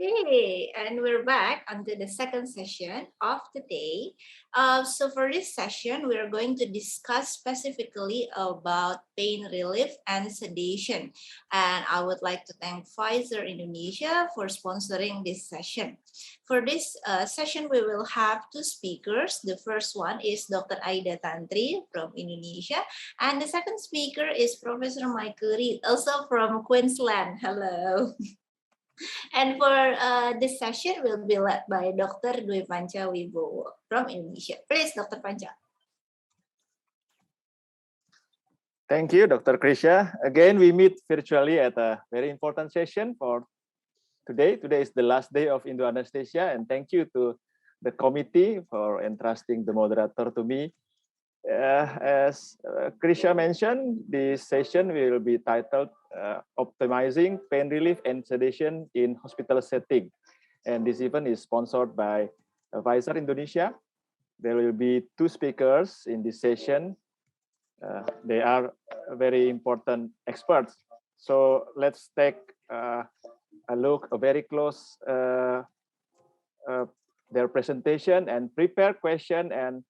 Hey, and we're back onto the second session of the day. So for this session, we're going to discuss specifically about pain relief and sedation. And I would like to thank Pfizer Indonesia for sponsoring this session. For this session, we will have two speakers. The first one is Dr. Aida Tantri from Indonesia, and the second speaker is Professor Michael Reed, also from Queensland. Hello. And for this session will be led by Dr. Dwi Panca Wibowo from Indonesia. Please, Dr. Panca. Thank you, Dr. Krisha. Again, we meet virtually at a very important session for today. Today is the last day of Indoanesthesia, and thank you to the committee for entrusting the moderator to me. As Krisha mentioned, this session will be titled Optimizing Pain Relief and Sedation in Hospital Setting. And this event is sponsored by Pfizer Indonesia. There will be two speakers in this session. They are very important experts. So let's take a very close their presentation and prepare question, and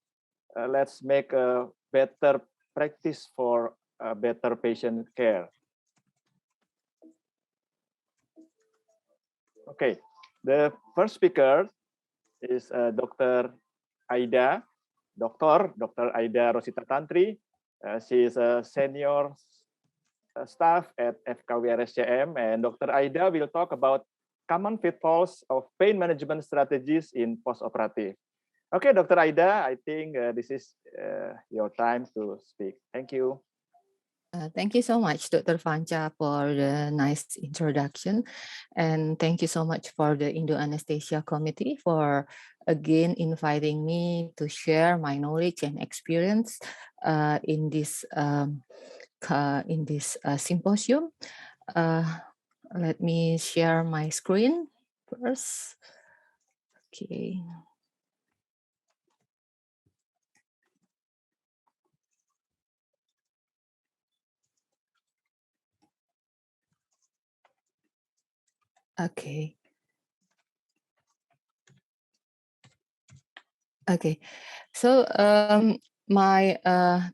let's make a better practice for better patient care. Okay, the first speaker is Dr. Aida Rosita Tantri. She is a senior staff at FKW RSCM, and Dr. Aida will talk about common pitfalls of pain management strategies in post-operative. Okay, Dr. Aida, I think this is your time to speak. Thank you. Thank you so much, Dr. Panca, for the nice introduction. And thank you so much for the Indo-Anesthesia Committee for again inviting me to share my knowledge and experience in this symposium. Let me share my screen first. Okay. Okay. Okay. So my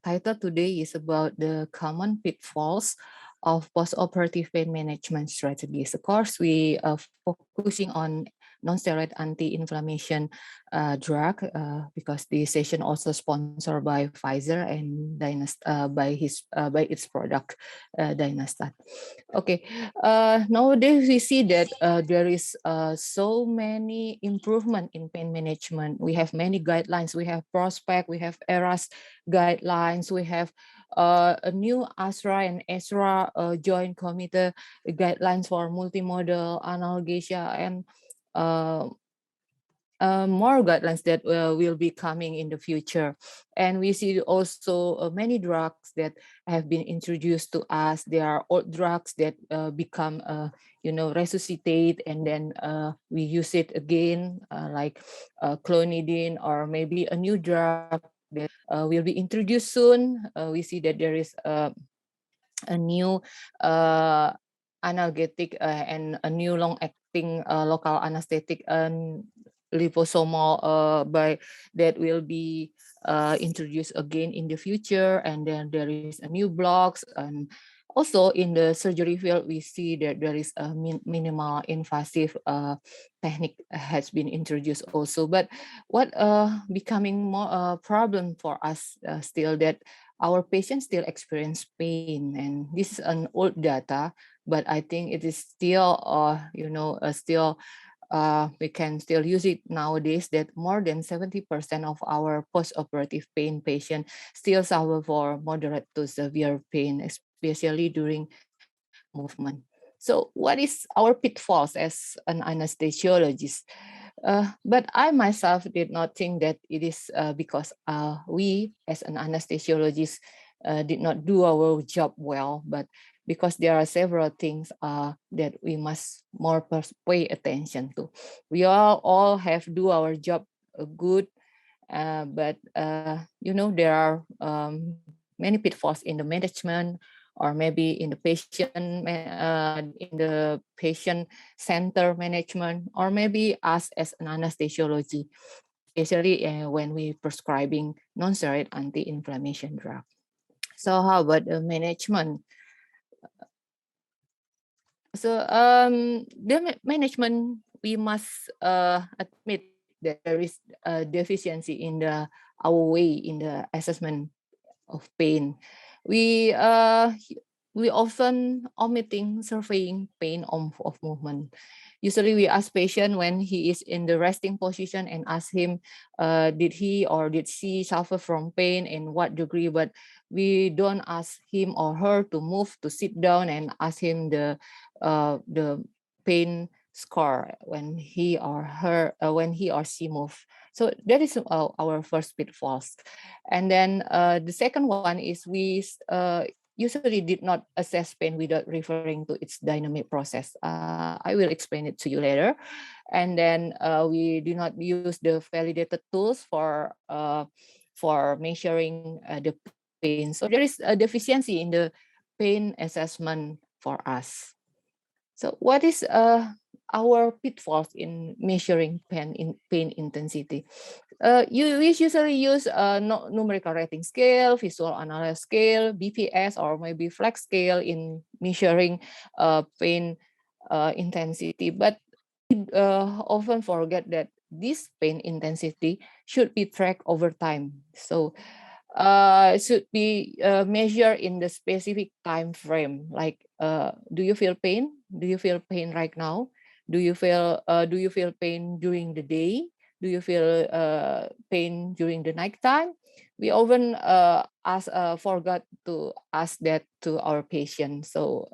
title today is about the common pitfalls of post-operative pain management strategies. Of course, we are focusing on non-steroid anti-inflammation drug because the session also sponsored by Pfizer and by its product Dynastat. Okay, nowadays we see that there is so many improvement in pain management. We have many guidelines. We have Prospect, we have ERAS guidelines, we have a new ASRA and ESRA joint committee guidelines for multimodal analgesia, and more guidelines that will be coming in the future. And we see also many drugs that have been introduced to us. There are old drugs that become resuscitate, and then we use it again, like clonidine, or maybe a new drug that will be introduced soon. We see that there is a new analgetic and a new long-acting local anesthetic and liposomal that will be introduced again in the future. And then there is a new blocks, and also in the surgery field we see that there is a minimal invasive technique has been introduced also. But what becoming more problem for us still, that our patients still experience pain, and this is an old data, but I think it is still we can still use it nowadays, that more than 70% of our post-operative pain patients still suffer for moderate to severe pain, especially during movement. So what is our pitfalls as an anesthesiologist? But I myself did not think that it is because we as an anesthesiologist did not do our job well, but because there are several things that we must more pay attention to. We all have do our job good, but there are many pitfalls in the management or maybe in the patient center management, or maybe us as an anesthesiology, especially when we prescribing non-steroid anti-inflammation drug. So how about the management? So the management, we must admit that there is a deficiency in our way in the assessment of pain. We often omitting surveying pain of movement. Usually we ask patient when he is in the resting position and ask him, did he or did she suffer from pain, in what degree, but we don't ask him or her to move, to sit down and ask him the pain score when he or she move. So that is our first pitfalls. And then the second one is we usually did not assess pain without referring to its dynamic process. I will explain it to you later. And then we do not use the validated tools for measuring the pain. So there is a deficiency in the pain assessment for us. So what is our pitfalls in measuring pain intensity? We usually use numerical rating scale, visual analysis scale, BPS, or maybe flex scale in measuring pain intensity. But we often forget that this pain intensity should be tracked over time. So should be measured in the specific time frame. Like, do you feel pain? Do you feel pain right now? Do you feel pain during the day? Do you feel pain during the night time? We often forgot to ask that to our patient. So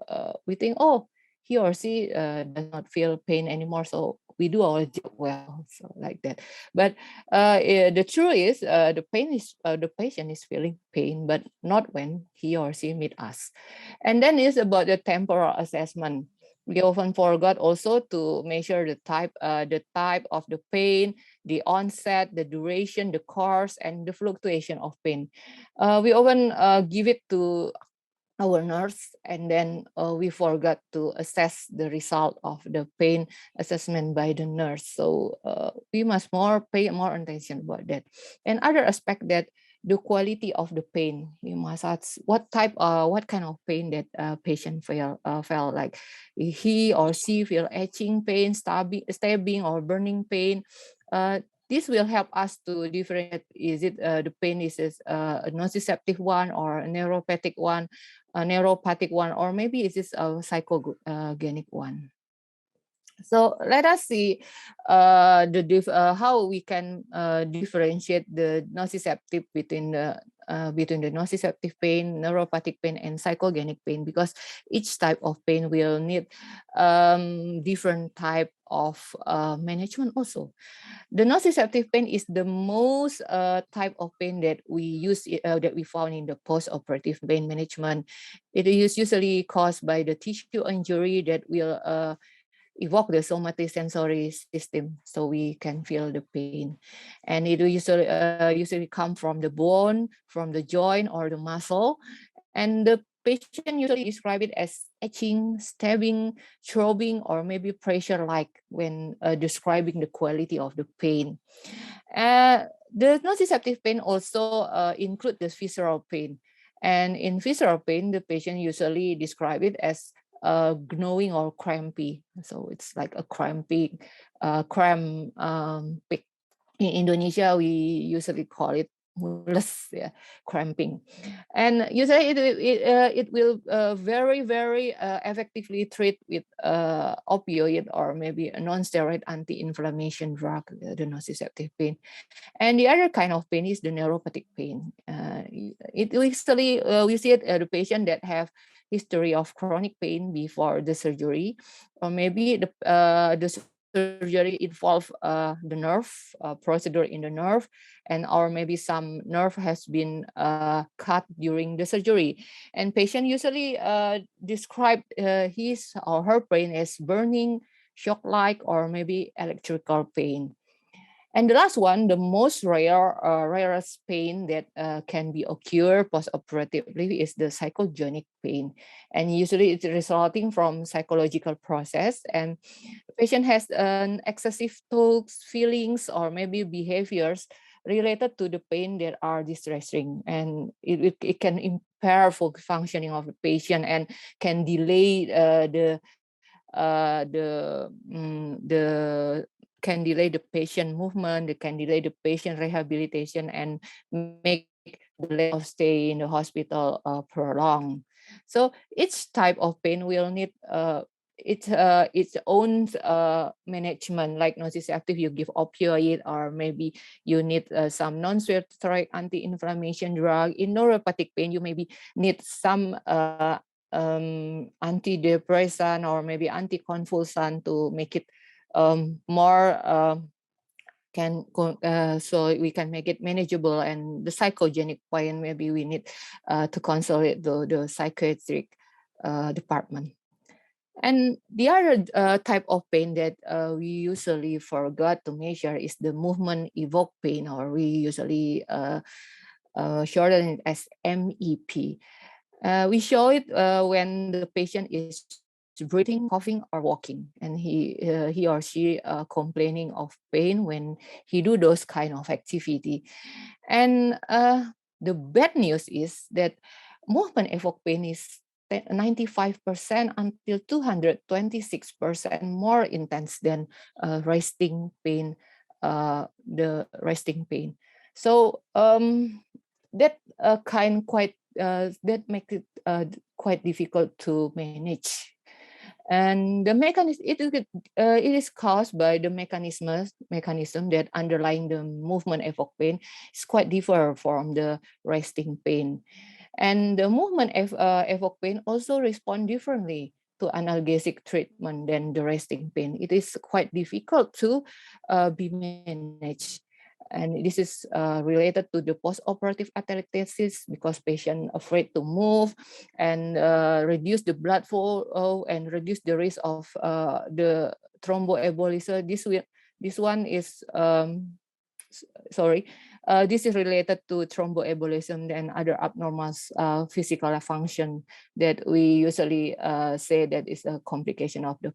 we think, oh, he or she does not feel pain anymore, so we do our job well, so like that. But the truth is, the patient is feeling pain, but not when he or she meet us. And then it's about the temporal assessment. We often forgot also to measure the type of the pain, the onset, the duration, the course, and the fluctuation of pain. We often give it to our nurse, and then we forgot to assess the result of the pain assessment by the nurse. So we must pay more attention about that. And other aspect, that the quality of the pain, we must ask what kind of pain that patient felt like. He or she feel itching pain, stabbing or burning pain. This will help us to differentiate, is it the pain is a nociceptive one or a neuropathic one, or maybe it is a psychogenic one. So let us see how we can differentiate the nociceptive between the nociceptive pain, neuropathic pain, and psychogenic pain, because each type of pain will need different type of management also. The nociceptive pain is the most type of pain that we found in the post-operative pain management. It is usually caused by the tissue injury that will evoke the somatosensory system, so we can feel the pain. And it will usually come from the bone, from the joint or the muscle. And the patient usually describe it as itching, stabbing, throbbing, or maybe pressure, like when describing the quality of the pain. The nociceptive pain also include the visceral pain. And in visceral pain, the patient usually describe it as gnawing or crampy. So it's like a crampy, in Indonesia, we usually call it mules, yeah, cramping. And usually it will very effectively treat with opioid or maybe a non-steroid anti-inflammation drug, the nociceptive pain. And the other kind of pain is the neuropathic pain. It usually we see it the patient that have history of chronic pain before the surgery, or maybe the surgery involve the nerve, procedure in the nerve, and or maybe some nerve has been cut during the surgery. And patient usually describe his or her pain as burning, shock-like, or maybe electrical pain. And the last one, the most rarest pain that can be occur post-operatively is the psychogenic pain. And usually it's resulting from psychological process, and the patient has an excessive thoughts, feelings, or maybe behaviors related to the pain that are distressing. And it can impair full functioning of the patient and can delay can delay the patient movement, it can delay the patient rehabilitation, and make the length of stay in the hospital prolonged. So each type of pain will need its own management. Like nociceptive, you give opioid, or maybe you need some non-steroid anti-inflammation drug. In neuropathic pain, you maybe need some antidepressant or maybe anticonvulsant to make it more so we can make it manageable. And the psychogenic pain, maybe we need to consult the psychiatric department. And the other type of pain that we usually forgot to measure is the movement evoked pain, or we usually shorten it as MEP. We show it when the patient is breathing, coughing, or walking, and he or she complaining of pain when he do those kind of activity. And the bad news is that movement evoked pain is 95% until 226% more intense than resting pain, the resting pain. So that that makes it quite difficult to manage. And the mechanism, it is caused by the mechanism that underlying the movement evoked pain is quite different from the resting pain. And the movement evoked pain also respond differently to analgesic treatment than the resting pain. It is quite difficult to be managed. And this is related to the post-operative atelectasis, because patient afraid to move and reduce the blood flow and reduce the risk of the thromboembolism. This one is this is related to thromboembolism and other abnormal physical function that we usually say that is a complication of the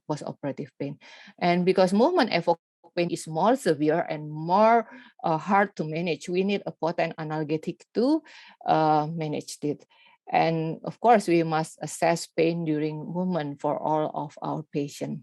post-operative pain. And because movement evoked pain is more severe and more hard to manage, we need a potent analgesic to manage it. And of course, we must assess pain during movement for all of our patients.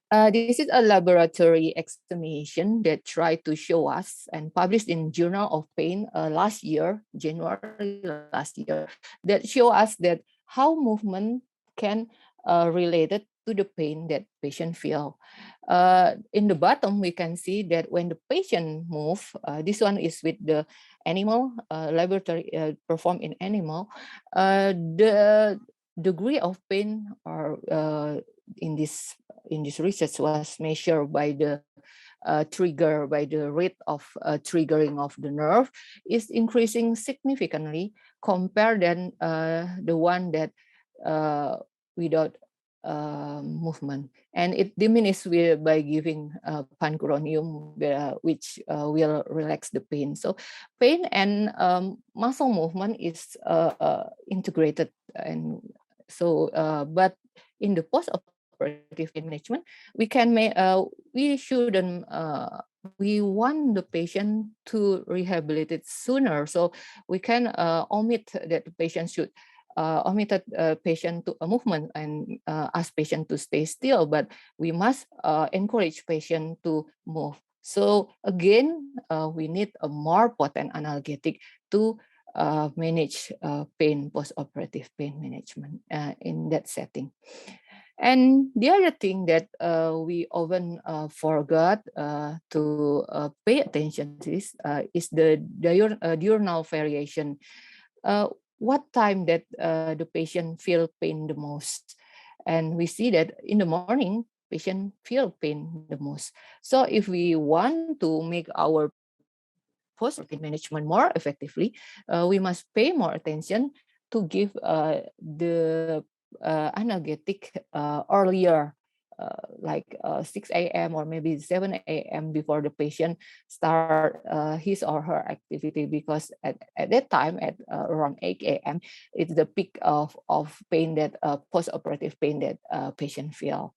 This is a laboratory examination that tried to show us and published in Journal of Pain last year, January last year, that show us that how movement can related to the pain that patient feel. In the bottom, we can see that when the patient move, this one is with the animal laboratory performed in animal, the degree of pain or in this research was measured by the trigger, by the rate of triggering of the nerve is increasing significantly compared than the one that without movement. And it diminishes by giving pancuronium, which will relax the pain. So pain and muscle movement is integrated. And so, but in the post-operative pain management, we can we want the patient to rehabilitate sooner. So we can omit that the patient should omitted patient to a movement and ask patient to stay still, but we must encourage patient to move. So again, we need a more potent analgesic to manage pain, post-operative pain management in that setting. And the other thing that we often forgot to pay attention to is the diurnal variation. What time that the patient feel pain the most. And we see that in the morning, patient feel pain the most. So if we want to make our post-pain management more effectively, we must pay more attention to give the analgesic earlier like 6 a.m. or maybe 7 a.m. before the patient start his or her activity, because at that time at around 8 a.m. it's the peak of pain, that post-operative pain that patient feel.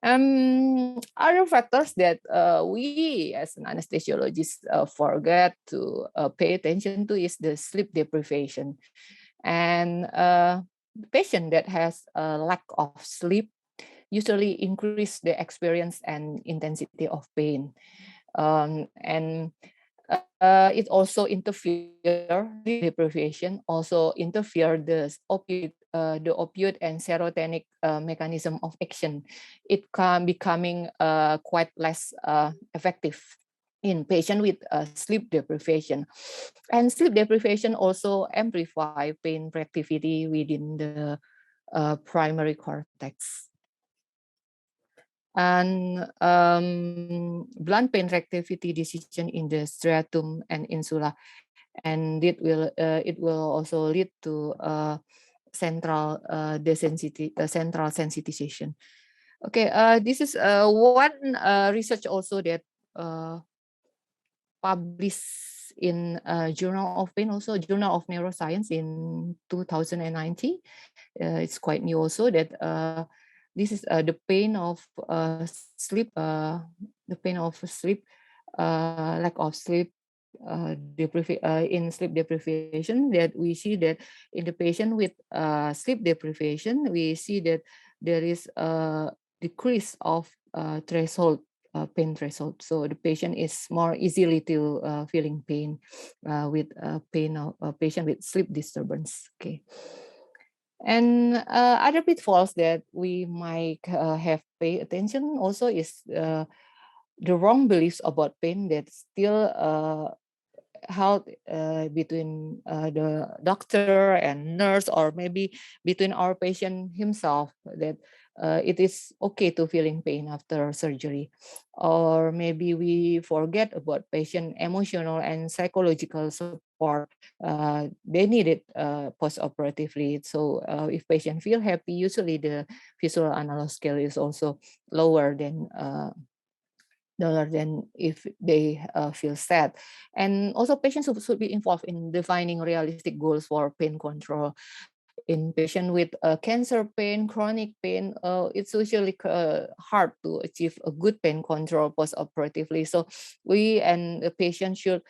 Other factors that we as an anesthesiologist forget to pay attention to is the sleep deprivation. And the patient that has a lack of sleep usually increase the experience and intensity of pain. And it also interfere, deprivation also interfere the opioid and serotonin mechanism of action. It can becoming quite less effective in patient with sleep deprivation. And sleep deprivation also amplify pain reactivity within the primary cortex. And blunt pain reactivity decision in the striatum and insula, and it will also lead to central central sensitization. Okay, this is one research also that published in Journal of Pain, also Journal of Neuroscience in 2019. It's quite new also, that this is the pain of sleep, lack of sleep, in sleep deprivation, that we see that in the patient with sleep deprivation, we see that there is a decrease of threshold, pain threshold. So the patient is more easily to feeling pain with pain of a patient with sleep disturbance. Okay. And other pitfalls that we might have pay attention also is the wrong beliefs about pain that still held between the doctor and nurse, or maybe between our patient himself, that it is okay to feeling pain after surgery. Or maybe we forget about patient emotional and psychological support. They need it post-operatively. So if patient feel happy, usually the visual analog scale is also lower than if they feel sad. And also patients should be involved in defining realistic goals for pain control. In patient with cancer pain, chronic pain, it's usually hard to achieve a good pain control post-operatively. So we and the patient should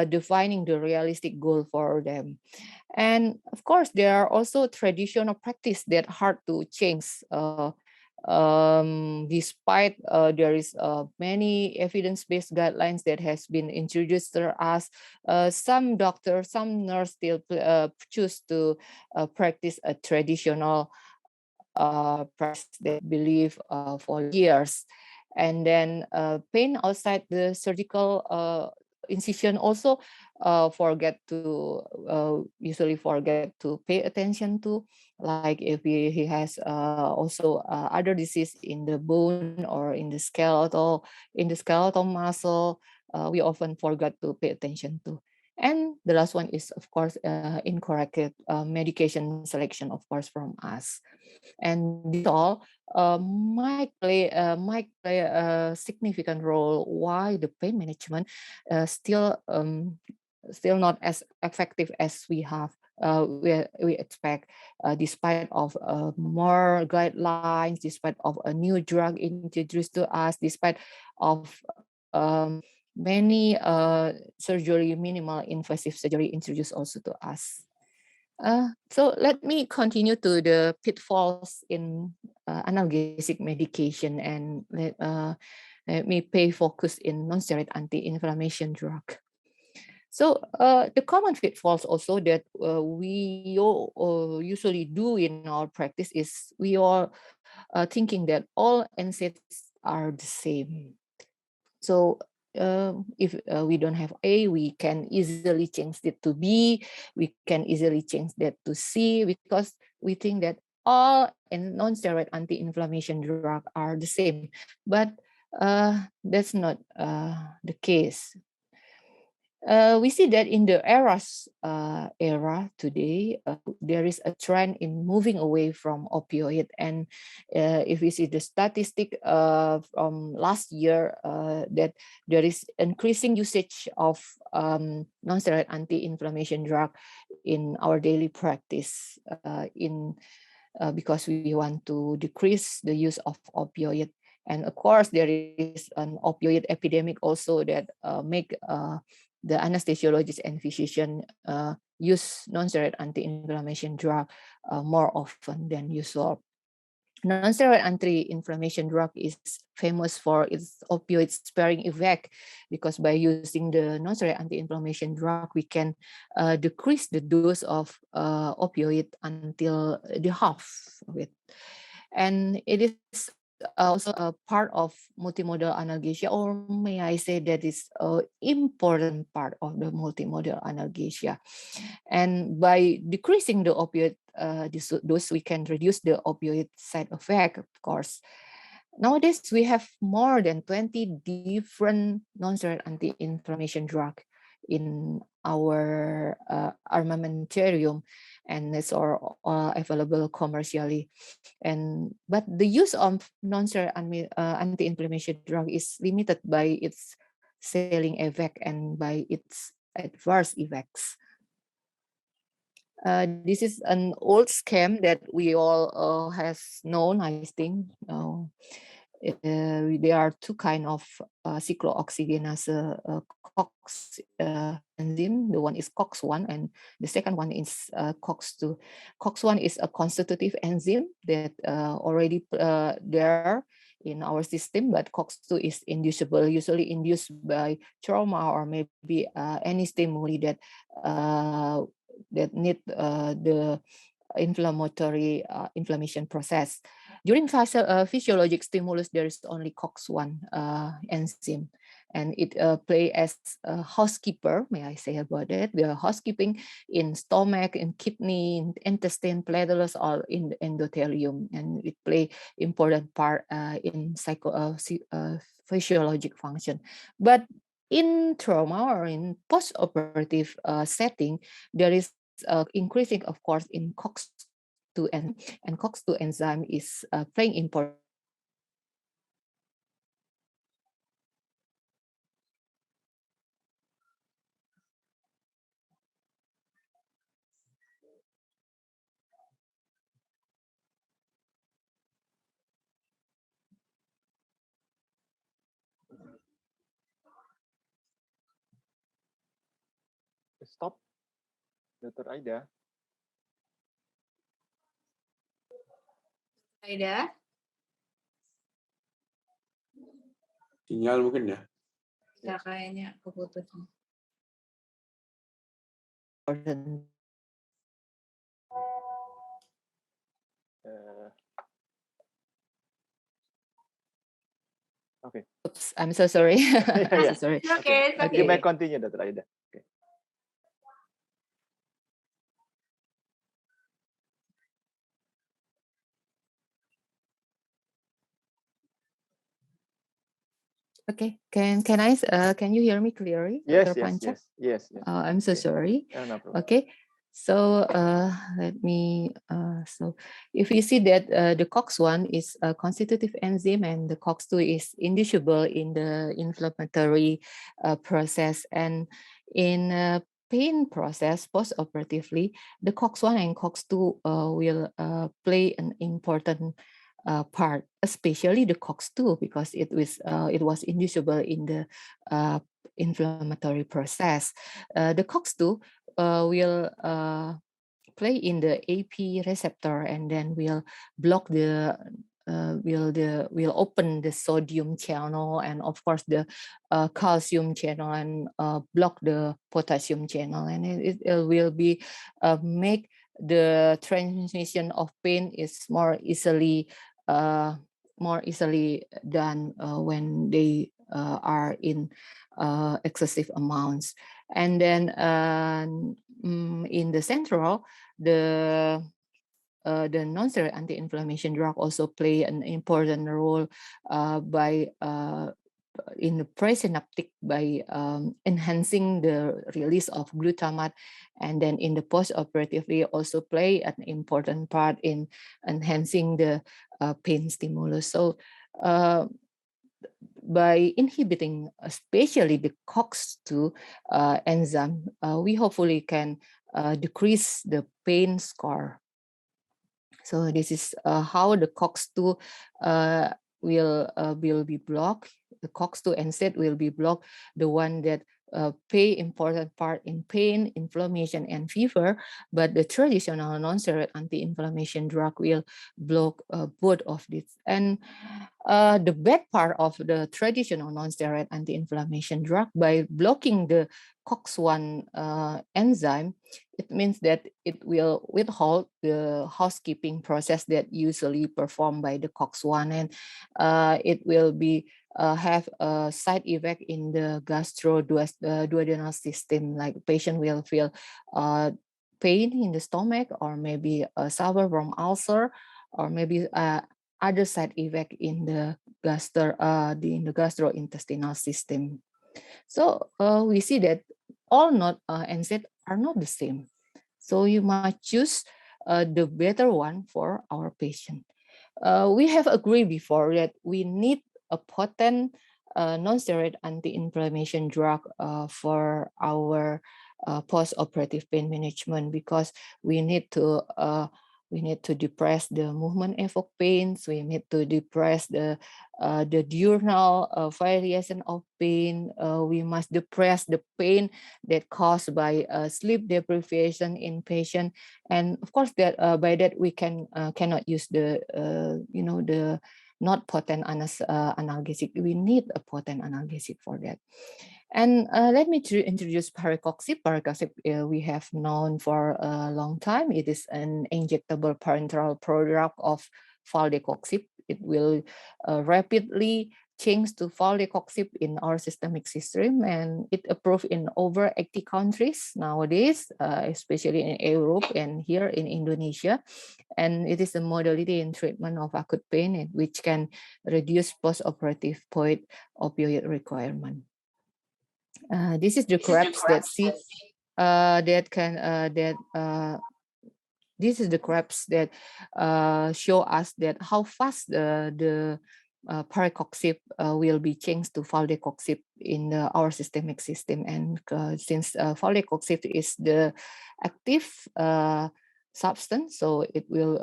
defining the realistic goal for them. And of course, there are also traditional practice that hard to change. Despite there is many evidence-based guidelines that has been introduced to us, some doctors, some nurse still choose to practice a traditional practice they believe for years. And then pain outside the surgical incision also usually forget to pay attention to, like if he has also other disease in the bone or in the skeletal muscle, we often forget to pay attention to. And the last one is, of course, incorrect medication selection, of course, from us. And this all might play a significant role why the pain management still not as effective as we expect, despite of more guidelines, despite of a new drug introduced to us, despite of many minimal invasive surgery introduced also to us. So let me continue to the pitfalls in analgesic medication, and let me pay focus in non-steroid anti-inflammation drug. So the common pitfalls also that we usually do in our practice is we are thinking that all NSAIDs are the same. So if we don't have A, we can easily change it to B. We can easily change that to C, because we think that all non-steroid anti-inflammation drugs are the same. But that's not the case. We see that in the era today, there is a trend in moving away from opioid. And if we see the statistic from last year, that there is increasing usage of non-steroid anti-inflammation drug in our daily practice because we want to decrease the use of opioid. And of course, there is an opioid epidemic also that make the anesthesiologist and physician use non-steroid anti-inflammation drug more often than usual. Non-steroid anti-inflammation drug is famous for its opioid-sparing effect, because by using the non-steroid anti-inflammation drug, we can decrease the dose of opioid until the half of it. And it is also a part of multimodal analgesia, or may I say that is an important part of the multimodal analgesia. And by decreasing the opioid dose, we can reduce the opioid side effect, of course. Nowadays, we have more than 20 different non-steroid anti-inflammation drug in our armamentarium, and it's all available commercially. But the use of non-steroid anti-inflammation drug is limited by its selling effect and by its adverse effects. This is an old scam that we all has known, I think. There are two kind of cyclooxygenase COX enzyme. The one is COX-1 and the second one is COX-2. COX-1 is a constitutive enzyme that already there in our system, but COX-2 is inducible, usually induced by trauma or maybe any stimuli that need the inflammation process. During physiologic stimulus, there is only COX-1 enzyme, and it play as a housekeeper, may I say about it. We are housekeeping in stomach, in kidney, in intestine, platelets, or in the endothelium, and it play important part in physiologic function. But in trauma or in post-operative setting, there is increasing, of course, in COX-2 and COX-2 enzyme is playing important. Stop, Dr. Aida. Aida? Sinyal mungkin ya. Ya kayaknya keputus. Okay. Oops, I'm so sorry. Yeah. So sorry. Okay, Okay. You may continue, Dr. Aida. Okay. Okay, can I can you hear me clearly? Yes, Dr. Panca? yes. I'm so sorry. No problem. Okay, so let me so if you see that the COX-1 is a constitutive enzyme and the COX-2 is inducible in the inflammatory process, and in pain process post-operatively, the COX-1 and COX-2 will play an important part, especially the COX-2, because it was inducible in the inflammatory process. The COX-2 will play in the AP receptor and then will block the will open the sodium channel and of course the calcium channel and block the potassium channel, and it will be make the transmission of pain is more easily done when they are in excessive amounts. And then in the central, the non-steroid anti-inflammation drug also play an important role by in the presynaptic by enhancing the release of glutamate, and then in the postoperative we also play an important part in enhancing the pain stimulus. So by inhibiting especially the COX-2 enzyme, we hopefully can decrease the pain score. So this is how the COX-2 will be blocked. The COX-2 NSAID will be blocked, the one that play important part in pain, inflammation, and fever, but the traditional non-steroid anti-inflammation drug will block both of these. And the bad part of the traditional non-steroid anti-inflammation drug, by blocking the COX-1 enzyme, it means that it will withhold the housekeeping process that usually performed by the COX-1, and it will be have a side effect in the gastroduodenal system, like patient will feel pain in the stomach, or maybe suffer from ulcer, or maybe other side effect in the gastrointestinal system. So we see that all NSAID are not the same. So you must choose the better one for our patient. We have agreed before that we need a potent non-steroid anti-inflammation drug for our post-operative pain management, because we need to depress the movement evoked pains. We need to depress the diurnal variation of pain. We must depress the pain that caused by sleep deprivation in patient, and of course that by that we cannot use the the not potent analgesic. We need a potent analgesic for that. And let me introduce pericoxib. Pericoxib we have known for a long time. It is an injectable parenteral prodrug of valdecoxib. It will rapidly change to valdecoxib in our systemic system, and it approved in over 80 countries nowadays, especially in Europe and here in Indonesia. And it is a modality in treatment of acute pain, which can reduce post-operative opioid requirement. This is the graphs that see this is the graphs that show us that how fast the pericoxib will be changed to valdecoxib in our systemic system. And since valdecoxib is the active substance, so it will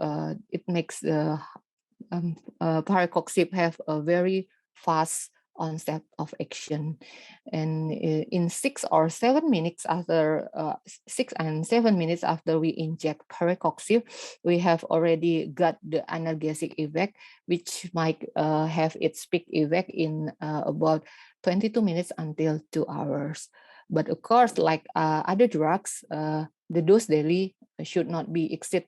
it makes the pericoxib have a very fast onset of action, and in 6 or 7 minutes after 6 and 7 minutes after we inject pericoxib, we have already got the analgesic effect, which might have its peak effect in about 22 minutes until 2 hours. But of course, like other drugs, the dose daily should not be exceed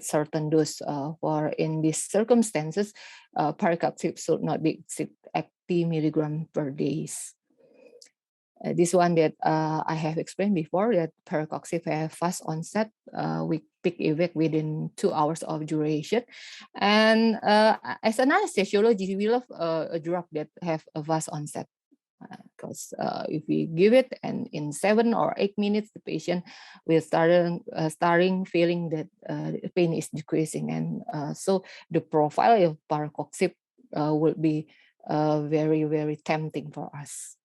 certain dose. For in these circumstances, pericoxib should not be exceed 80 milligrams per day. This one that I have explained before, that pericoxib have fast onset with peak effect within 2 hours of duration. And as an anesthesiologist, we love a drug that have a fast onset. Because if we give it and in 7 or 8 minutes, the patient will starting feeling that the pain is decreasing, and so the profile of pericoxib will be very, very tempting for us.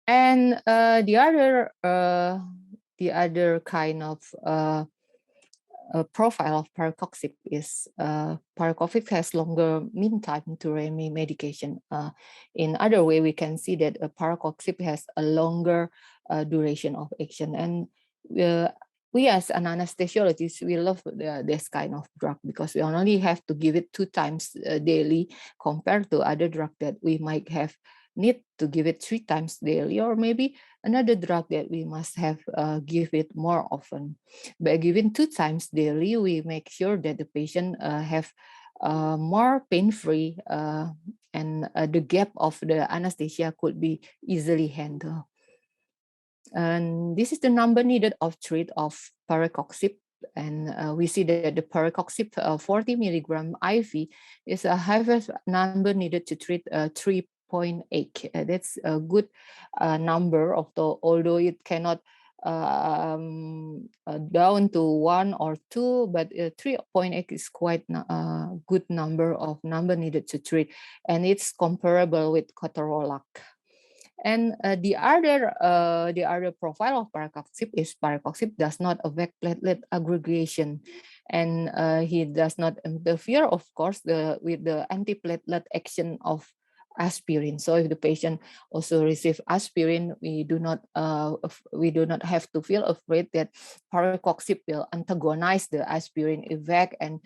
And the other kind of profile of pericoxib is pericoxib has longer mean time to medication. In other way, we can see that pericoxib has a longer duration of action, and we as an anesthesiologist, we love this kind of drug because we only have to give it 2 times daily compared to other drug that we might have need to give it 3 times daily, or maybe another drug that we must have give it more often. By giving 2 times daily, we make sure that the patient have more pain-free, and the gap of the anesthesia could be easily handled. And this is the number needed of treat of pericoxib And we see that the pericoxib 40 milligram IV is a highest number needed to treat 3.8. That's a good number of the, although it cannot down to 1 or 2, but 3.8 is quite a good number needed to treat, and it's comparable with ketorolac. And the other profile of pericoxib is pericoxib does not affect platelet aggregation, and he does not interfere, of course, with the antiplatelet action of aspirin. So if the patient also receive aspirin, we do not have to feel afraid that pericoxib will antagonize the aspirin effect, and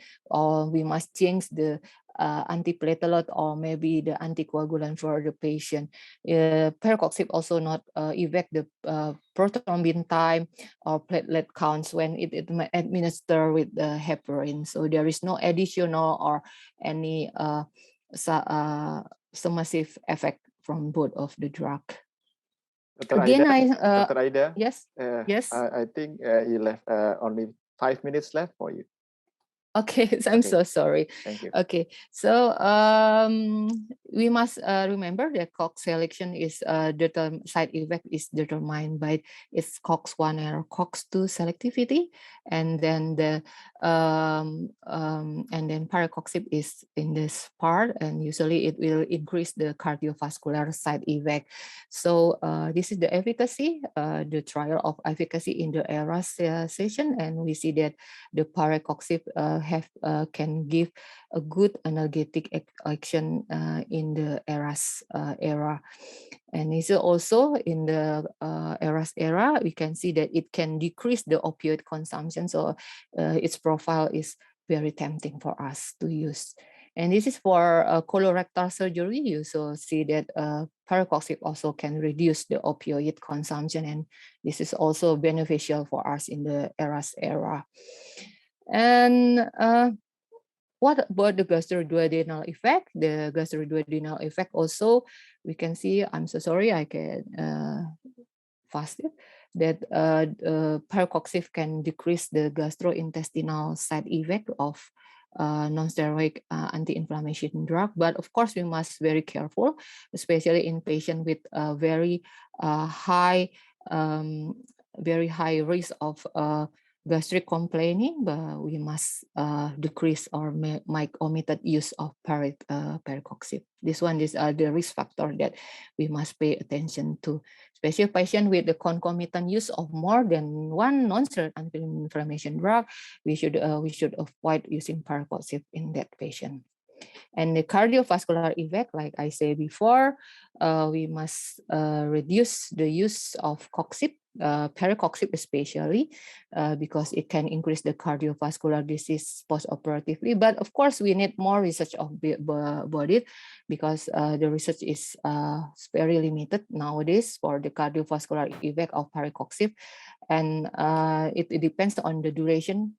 we must change the antiplatelet or maybe the anticoagulant for the patient. Pericoxib also not affect the prothrombin time or platelet counts when it administered with the heparin. So there is no additional or any submissive effect from both of the drug. Dr. Again, Aida, Dr. Aida, yes, yes. I think you left only 5 minutes left for you. Okay, I'm so sorry. Thank you. Okay, so we must remember that COX selection is side effect is determined by its COX-1 or COX-2 selectivity, and then the pericoxib is in this part, and usually it will increase the cardiovascular side effect. So this is the efficacy, the trial of efficacy in the ERA session, and we see that the pericoxib can give a good analgesic action in the ERAS era. And it's also in the ERAS era, we can see that it can decrease the opioid consumption. So its profile is very tempting for us to use. And this is for colorectal surgery. You so see that pericoxib also can reduce the opioid consumption, and this is also beneficial for us in the ERAS era. And what about the gastroduodenal effect? The gastroduodenal effect also, we can see, I'm so sorry, I can fast it, that pericoxib can decrease the gastrointestinal side effect of non-steroid anti-inflammation drug. But of course, we must be very careful, especially in patients with very high risk of gastric complaining, but we must decrease or make omitted use of pericoxib. These are the risk factor that we must pay attention to, especially patient with the concomitant use of more than one non-steroid anti-inflammation drug. We should avoid using pericoxib in that patient. And the cardiovascular effect, like I said before, we must reduce the use of coxib, pericoxib especially, because it can increase the cardiovascular disease post-operatively. But of course, we need more research about it, because the research is very limited nowadays for the cardiovascular effect of pericoxib, and it depends on the duration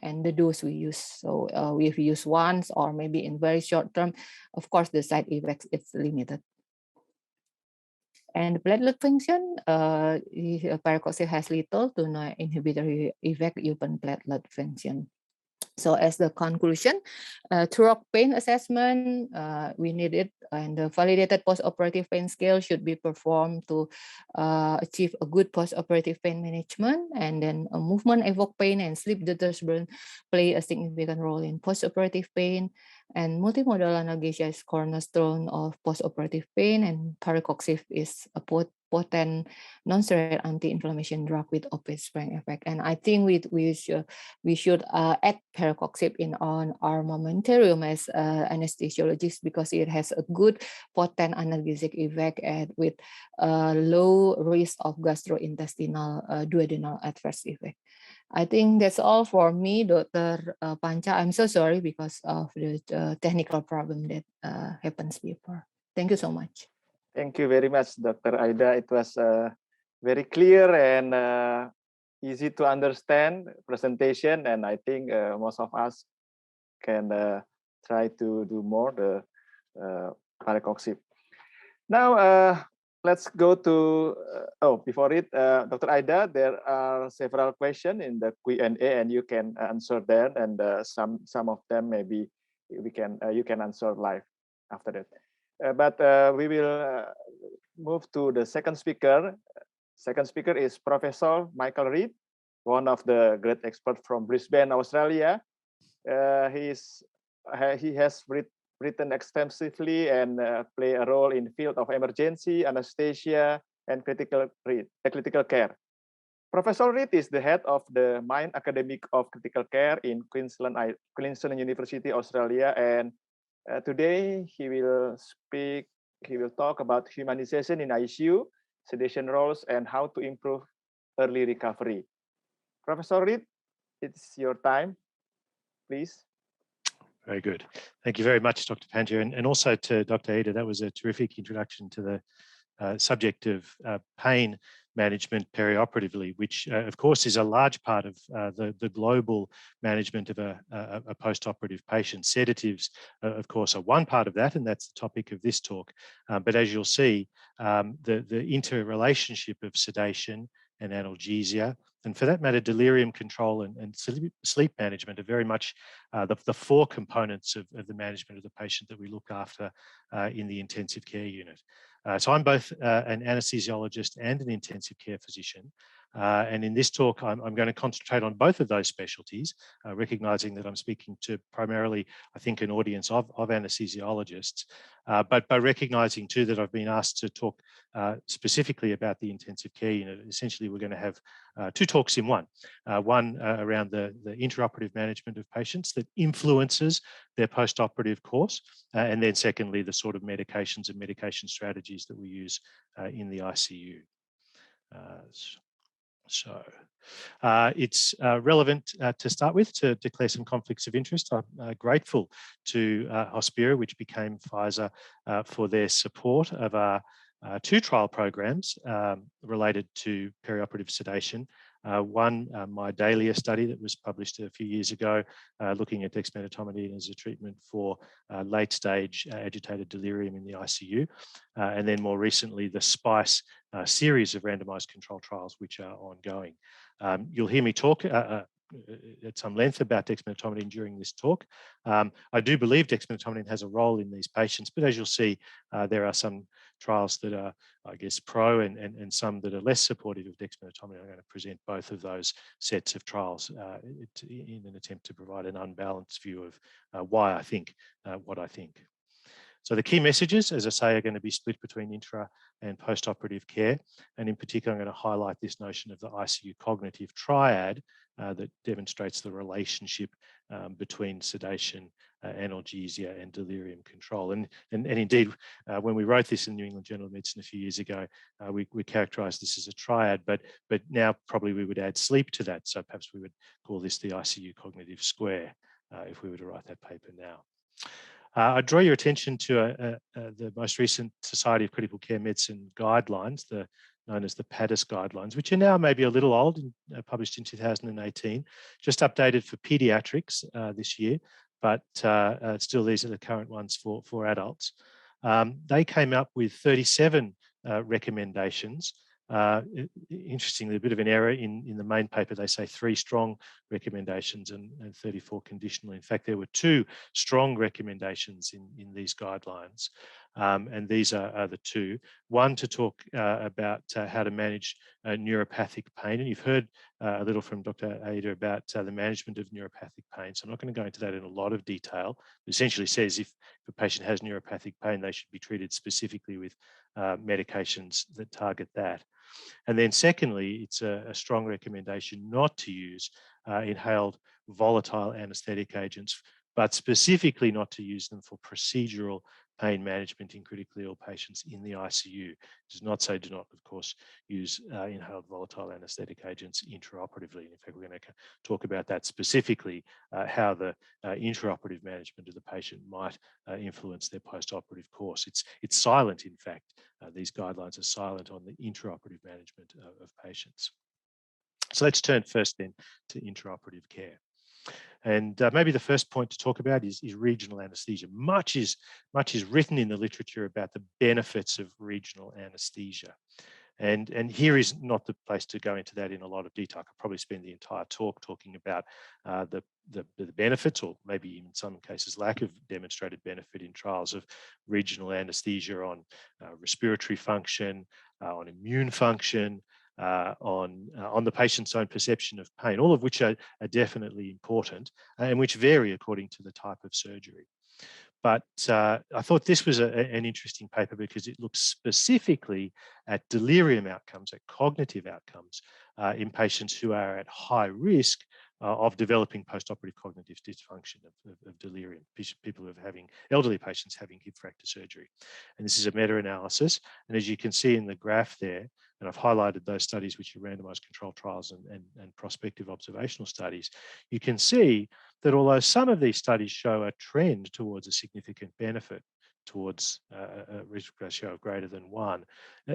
and the dose we use. So if we use once or maybe in very short term, of course the side effects it's limited. And platelet function, pericoxib has little to no inhibitory effect upon platelet function. So as the conclusion, through pain assessment, we need it, and the validated post-operative pain scale should be performed to achieve a good post-operative pain management. And then a movement evoked pain and sleep disturbance play a significant role in post-operative pain. And multimodal analgesia is cornerstone of post-operative pain, and pericoxib is a potent non-steroidal anti-inflammation drug with opioid-sparing effect. And I think we should add pericoxib in on armamentarium as anesthesiologists, because it has a good potent analgesic effect and with low risk of gastrointestinal duodenal adverse effect. I think that's all for me, Dr. Panca. I'm so sorry because of the technical problem that happens before. Thank you so much. Thank you very much, Dr. Aida. It was very clear and easy to understand presentation, and I think most of us can try to do more the pericoxib. Now, let's go to, before it, Dr. Aida, there are several questions in the Q&A and you can answer them, and some of them maybe you can answer live after that. But we will move to the second speaker. Second speaker is Professor Michael Reid, one of the great experts from Brisbane, Australia. He has written extensively and play a role in field of emergency, anesthesia, and critical care. Professor Reid is the head of the Main Academic of Critical Care in Queensland University, Australia, and today he will talk about humanization in ICU, sedation roles, and how to improve early recovery. Professor Reid, it's your time, please. Very good. Thank you very much, Dr. Panjo, and also to Dr. Aida. That was a terrific introduction to the subject of pain management perioperatively, which of course is a large part of the global management of a post-operative patient. Sedatives, of course, are one part of that, and that's the topic of this talk. But as you'll see, the interrelationship of sedation and analgesia, and for that matter, delirium control and sleep management are very much the four components of the management of the patient that we look after in the intensive care unit. So I'm both an anesthesiologist and an intensive care physician. And in this talk, I'm going to concentrate on both of those specialties, recognizing that I'm speaking to primarily, I think, an audience of anesthesiologists, but by recognizing too that I've been asked to talk specifically about the intensive care unit. Essentially, we're going to have two talks in one. One around the intraoperative management of patients that influences their post-operative course, and then secondly, the sort of medications and medication strategies that we use in the ICU. So it's relevant to start with to declare some conflicts of interest. I'm grateful to Hospira, which became Pfizer, for their support of our two trial programs related to perioperative sedation. One, my Dahlia study that was published a few years ago, looking at dexmedetomidine as a treatment for late-stage agitated delirium in the ICU. And then more recently, the SPICE series of randomized control trials, which are ongoing. You'll hear me talk at some length about dexmedetomidine during this talk. I do believe dexmedetomidine has a role in these patients, but as you'll see, there are some trials that are, I guess, pro and some that are less supportive of dexmedetomidine. I'm going to present both of those sets of trials in an attempt to provide an unbalanced view of why I think what I think. So the key messages, as I say, are going to be split between intra and post-operative care. And in particular, I'm going to highlight this notion of the ICU cognitive triad that demonstrates the relationship between sedation, analgesia, and delirium control. And indeed, when we wrote this in the New England Journal of Medicine a few years ago, we characterized this as a triad, but now probably we would add sleep to that. So perhaps we would call this the ICU cognitive square if we were to write that paper now. I draw your attention to the most recent Society of Critical Care Medicine guidelines, known as the PADIS guidelines, which are now maybe a little old, published in 2018, just updated for pediatrics this year, but still these are the current ones for adults. They came up with 37 recommendations. Interestingly, a bit of an error in the main paper. They say 3 strong recommendations and 34 conditional. In fact, there were 2 strong recommendations in these guidelines. And these are the 2. One, to talk about how to manage neuropathic pain. And you've heard a little from Dr. Aida about the management of neuropathic pain. So I'm not going to go into that in a lot of detail. It essentially says if a patient has neuropathic pain, they should be treated specifically with medications that target that. And then secondly, it's a strong recommendation not to use inhaled volatile anesthetic agents, but specifically not to use them for procedural pain management in critically ill patients in the ICU. It does not say do not, of course, use inhaled volatile anesthetic agents intraoperatively. In fact, we're going to talk about that specifically, how the intraoperative management of the patient might influence their postoperative course. It's silent, in fact. These guidelines are silent on the intraoperative management of patients. So let's turn first then to intraoperative care. And maybe the first point to talk about is regional anaesthesia. Much is written in the literature about the benefits of regional anaesthesia. And here is not the place to go into that in a lot of detail. I could probably spend the entire talk talking about the benefits, or maybe in some cases lack of demonstrated benefit in trials of regional anaesthesia on respiratory function, on immune function, on the patient's own perception of pain, all of which are definitely important and which vary according to the type of surgery. But I thought this was an interesting paper because it looks specifically at delirium outcomes, at cognitive outcomes in patients who are at high risk of developing postoperative cognitive dysfunction of delirium, people who are having, elderly patients having hip fracture surgery. And this is a meta-analysis. And as you can see in the graph there, and I've highlighted those studies which are randomized controlled trials and prospective observational studies, you can see that although some of these studies show a trend towards a significant benefit, towards a risk ratio of greater than 1,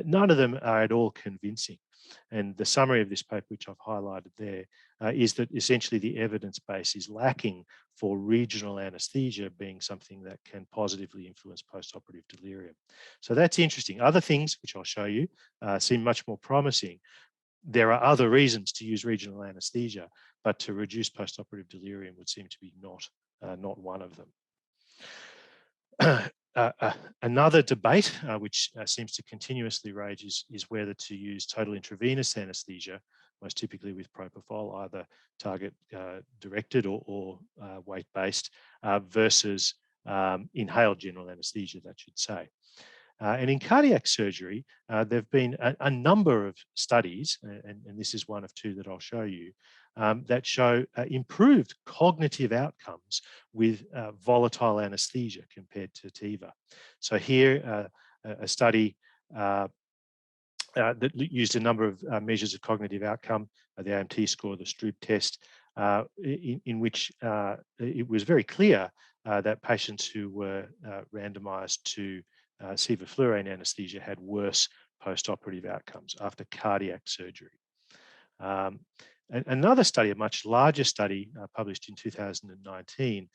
none of them are at all convincing. And the summary of this paper, which I've highlighted there, is that essentially the evidence base is lacking for regional anaesthesia being something that can positively influence postoperative delirium. So that's interesting. Other things, which I'll show you, seem much more promising. There are other reasons to use regional anaesthesia, but to reduce postoperative delirium would seem to be not one of them. Another debate, which seems to continuously rage, is whether to use total intravenous anaesthesia, most typically with propofol, either target directed or weight-based, versus inhaled general anaesthesia, that should say. And in cardiac surgery, there have been a number of studies, and this is one of 2 that I'll show you, that show improved cognitive outcomes with volatile anaesthesia compared to TIVA. So here, a study that used a number of measures of cognitive outcome, the AMT score, the Stroop test, in which it was very clear that patients who were randomized to sevoflurane anaesthesia had worse postoperative outcomes after cardiac surgery. Another study, a much larger study published in 2019,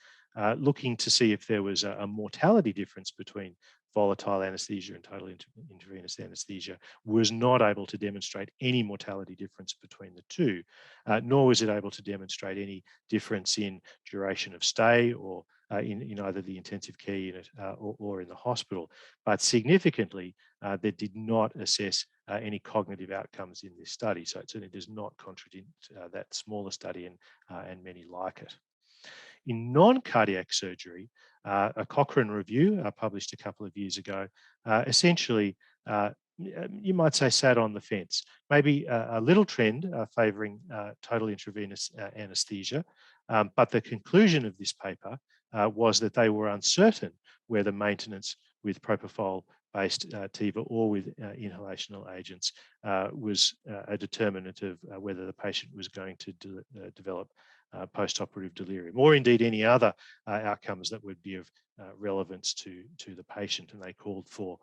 looking to see if there was a mortality difference between volatile anaesthesia and total intravenous anaesthesia, was not able to demonstrate any mortality difference between the 2, nor was it able to demonstrate any difference in duration of stay or in either the intensive care unit or in the hospital. But significantly, they did not assess any cognitive outcomes in this study. So it certainly does not contradict that smaller study and many like it. In non-cardiac surgery, a Cochrane review published a couple of years ago, essentially, you might say sat on the fence. Maybe a little trend favouring total intravenous anaesthesia, but the conclusion of this paper was that they were uncertain whether maintenance with propofol-based TIVA or with inhalational agents was a determinant of whether the patient was going to develop postoperative delirium, or indeed any other outcomes that would be of relevance to the patient. And they called for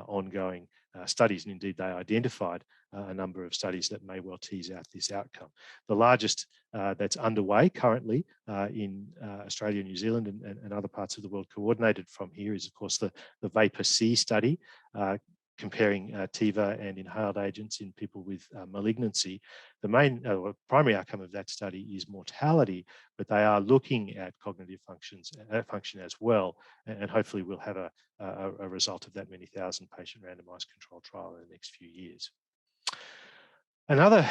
ongoing studies, and indeed they identified a number of studies that may well tease out this outcome. The largest that's underway currently in Australia, New Zealand, and other parts of the world, coordinated from here, is of course the VAPOR-C study, comparing TIVA and inhaled agents in people with malignancy. The main primary outcome of that study is mortality, but they are looking at cognitive function as well, and hopefully we'll have a result of that many thousand patient randomized controlled trial in the next few years. Another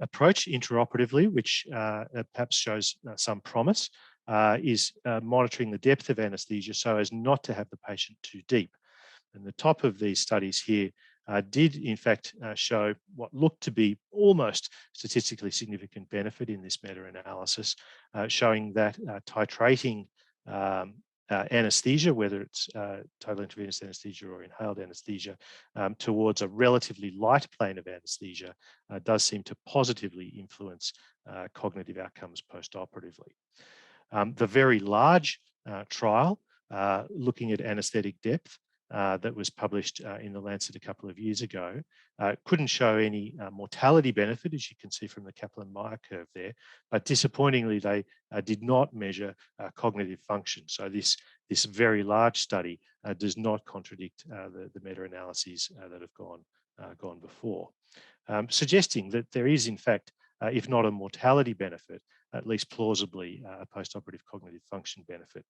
approach, intraoperatively, which perhaps shows some promise, is monitoring the depth of anaesthesia so as not to have the patient too deep. And the top of these studies here did in fact show what looked to be almost statistically significant benefit in this meta-analysis, showing that titrating anesthesia, whether it's total intravenous anesthesia or inhaled anesthesia, towards a relatively light plane of anesthesia does seem to positively influence cognitive outcomes post-operatively. The very large trial looking at anesthetic depth that was published in the Lancet a couple of years ago couldn't show any mortality benefit, as you can see from the Kaplan-Meier curve there, but disappointingly, they did not measure cognitive function. So this very large study does not contradict the meta-analyses that have gone before, suggesting that there is, in fact, if not a mortality benefit, at least plausibly a post-operative cognitive function benefit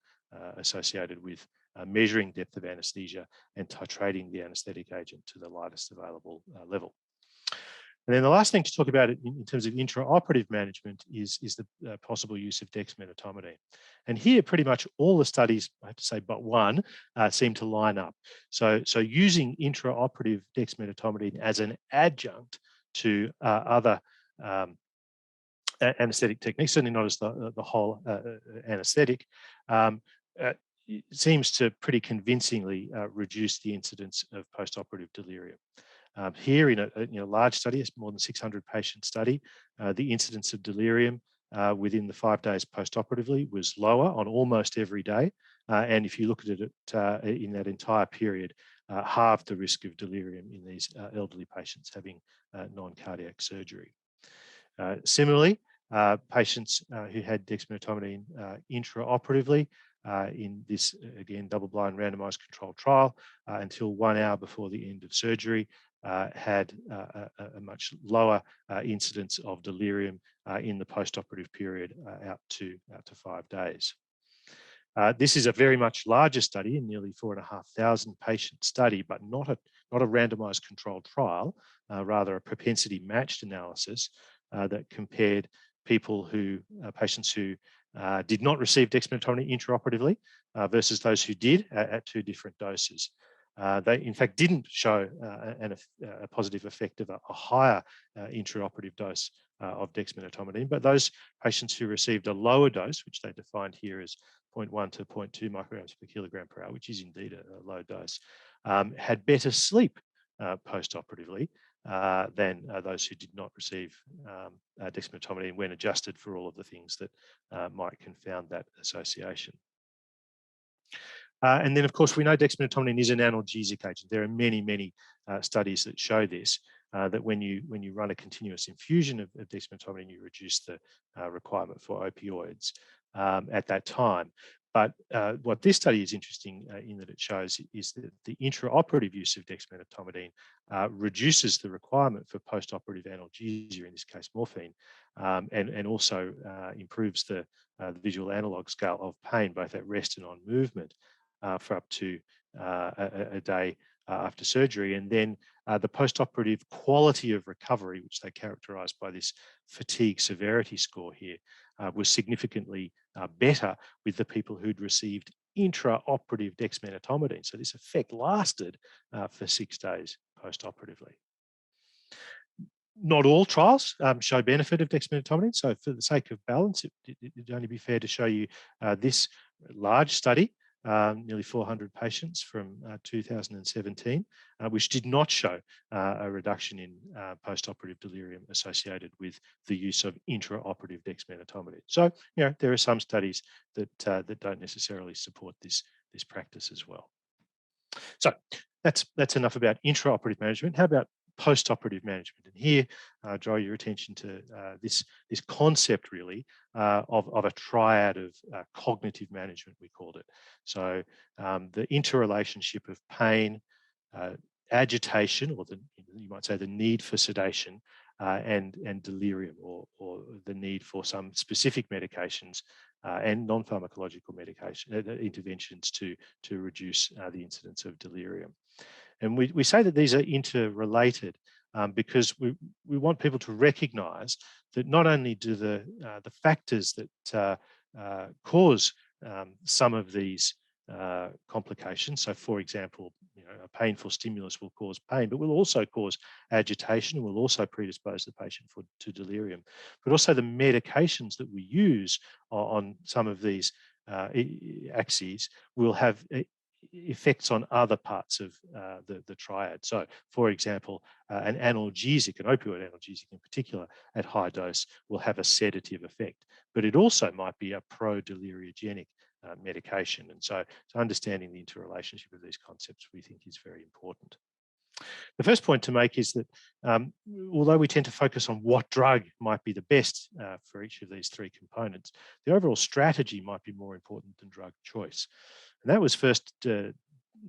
associated with measuring depth of anesthesia and titrating the anesthetic agent to the lightest available level. And then the last thing to talk about in terms of intraoperative management is the possible use of dexmedetomidine. And here, pretty much all the studies, I have to say, but one, seem to line up. So using intraoperative dexmedetomidine as an adjunct to other anesthetic techniques, certainly not as the whole anesthetic, seems to pretty convincingly reduce the incidence of postoperative delirium. Here in a large study, it's more than 600 patient study, the incidence of delirium within the 5 days postoperatively was lower on almost every day. And if you look at it in that entire period, halved the risk of delirium in these elderly patients having non-cardiac surgery. Similarly, patients who had dexmedetomidine intraoperatively in this, again, double-blind randomized controlled trial until 1 hour before the end of surgery had a much lower incidence of delirium in the postoperative period out to 5 days. This is a very much larger study, a nearly 4,500 patient study, but not a randomized controlled trial, rather a propensity matched analysis that compared patients who did not receive dexmedetomidine intraoperatively versus those who did at 2 different doses. They, in fact, didn't show a positive effect of a higher intraoperative dose of dexmedetomidine, but those patients who received a lower dose, which they defined here as 0.1 to 0.2 micrograms per kilogram per hour, which is indeed a low dose, had better sleep postoperatively than those who did not receive dexmedetomidine when adjusted for all of the things that might confound that association. And then, of course, we know dexmedetomidine is an analgesic agent. There are many, many studies that show this, that when you run a continuous infusion of dexmedetomidine, you reduce the requirement for opioids at that time. But what this study is interesting in that it shows is that the intraoperative use of dexmedetomidine reduces the requirement for postoperative analgesia, in this case morphine, and also improves the visual analog scale of pain, both at rest and on movement, for up to a day after surgery. And then the postoperative quality of recovery, which they characterized by this fatigue severity score here, was significantly better with the people who'd received intraoperative dexmedetomidine. So this effect lasted for 6 days postoperatively. Not all trials show benefit of dexmedetomidine. So for the sake of balance, it'd only be fair to show you this large study, nearly 400 patients from 2017, which did not show a reduction in postoperative delirium associated with the use of intraoperative dexmedetomidine. So, there are some studies that don't necessarily support this practice as well. So that's enough about intraoperative management. How about postoperative management? And here, draw your attention to this concept, really, of a triad of cognitive management, we called it. So the interrelationship of pain, agitation, or you might say the need for sedation, and delirium, or the need for some specific medications and non-pharmacological medication interventions to reduce the incidence of delirium. And we say that these are interrelated because we want people to recognize that not only do the factors that cause some of these complications, so for example, a painful stimulus will cause pain, but will also cause agitation and will also predispose the patient to delirium. But also the medications that we use on some of these axes will have effects on other parts of the triad. So, for example, an analgesic, an opioid analgesic in particular, at high dose will have a sedative effect, but it also might be a pro-deliriogenic medication. And so understanding the interrelationship of these concepts we think is very important. The first point to make is that although we tend to focus on what drug might be the best for each of these three components, the overall strategy might be more important than drug choice. And that was first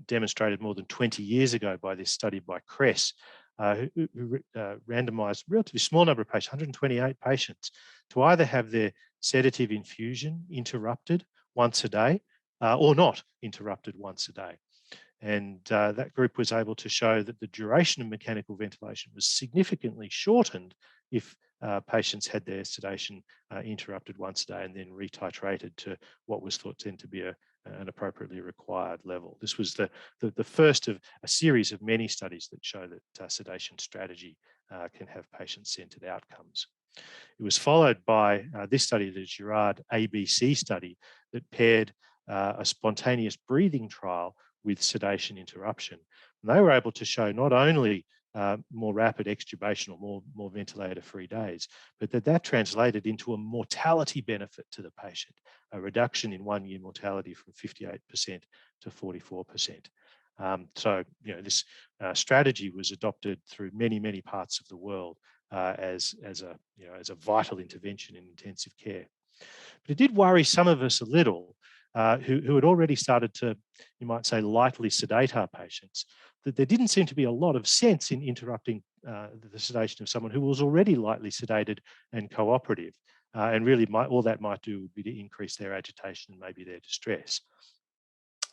demonstrated more than 20 years ago by this study by Kress, who randomized a relatively small number of patients, 128 patients, to either have their sedative infusion interrupted once a day or not interrupted once a day. And that group was able to show that the duration of mechanical ventilation was significantly shortened if patients had their sedation interrupted once a day and then retitrated to what was thought then to be an appropriately required level. This was the first of a series of many studies that show that sedation strategy can have patient-centered outcomes. It was followed by this study, the Girard ABC study, that paired a spontaneous breathing trial with sedation interruption. And they were able to show not only more rapid extubation or more ventilator-free days, but that translated into a mortality benefit to the patient, a reduction in 1-year mortality from 58% to 44%. So, this strategy was adopted through many parts of the world as a vital intervention in intensive care. But it did worry some of us a little, who had already started to, you might say, lightly sedate our patients, that there didn't seem to be a lot of sense in interrupting the sedation of someone who was already lightly sedated and cooperative. And really, all that might do would be to increase their agitation and maybe their distress.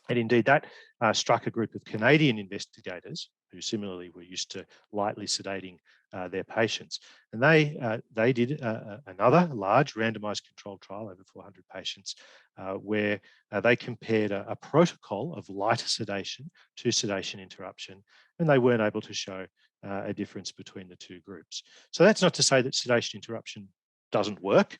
And indeed, that struck a group of Canadian investigators who similarly were used to lightly sedating their patients. And they did another large randomized controlled trial over 400 patients where they compared a protocol of lighter sedation to sedation interruption, and they weren't able to show a difference between the two groups. So that's not to say that sedation interruption doesn't work.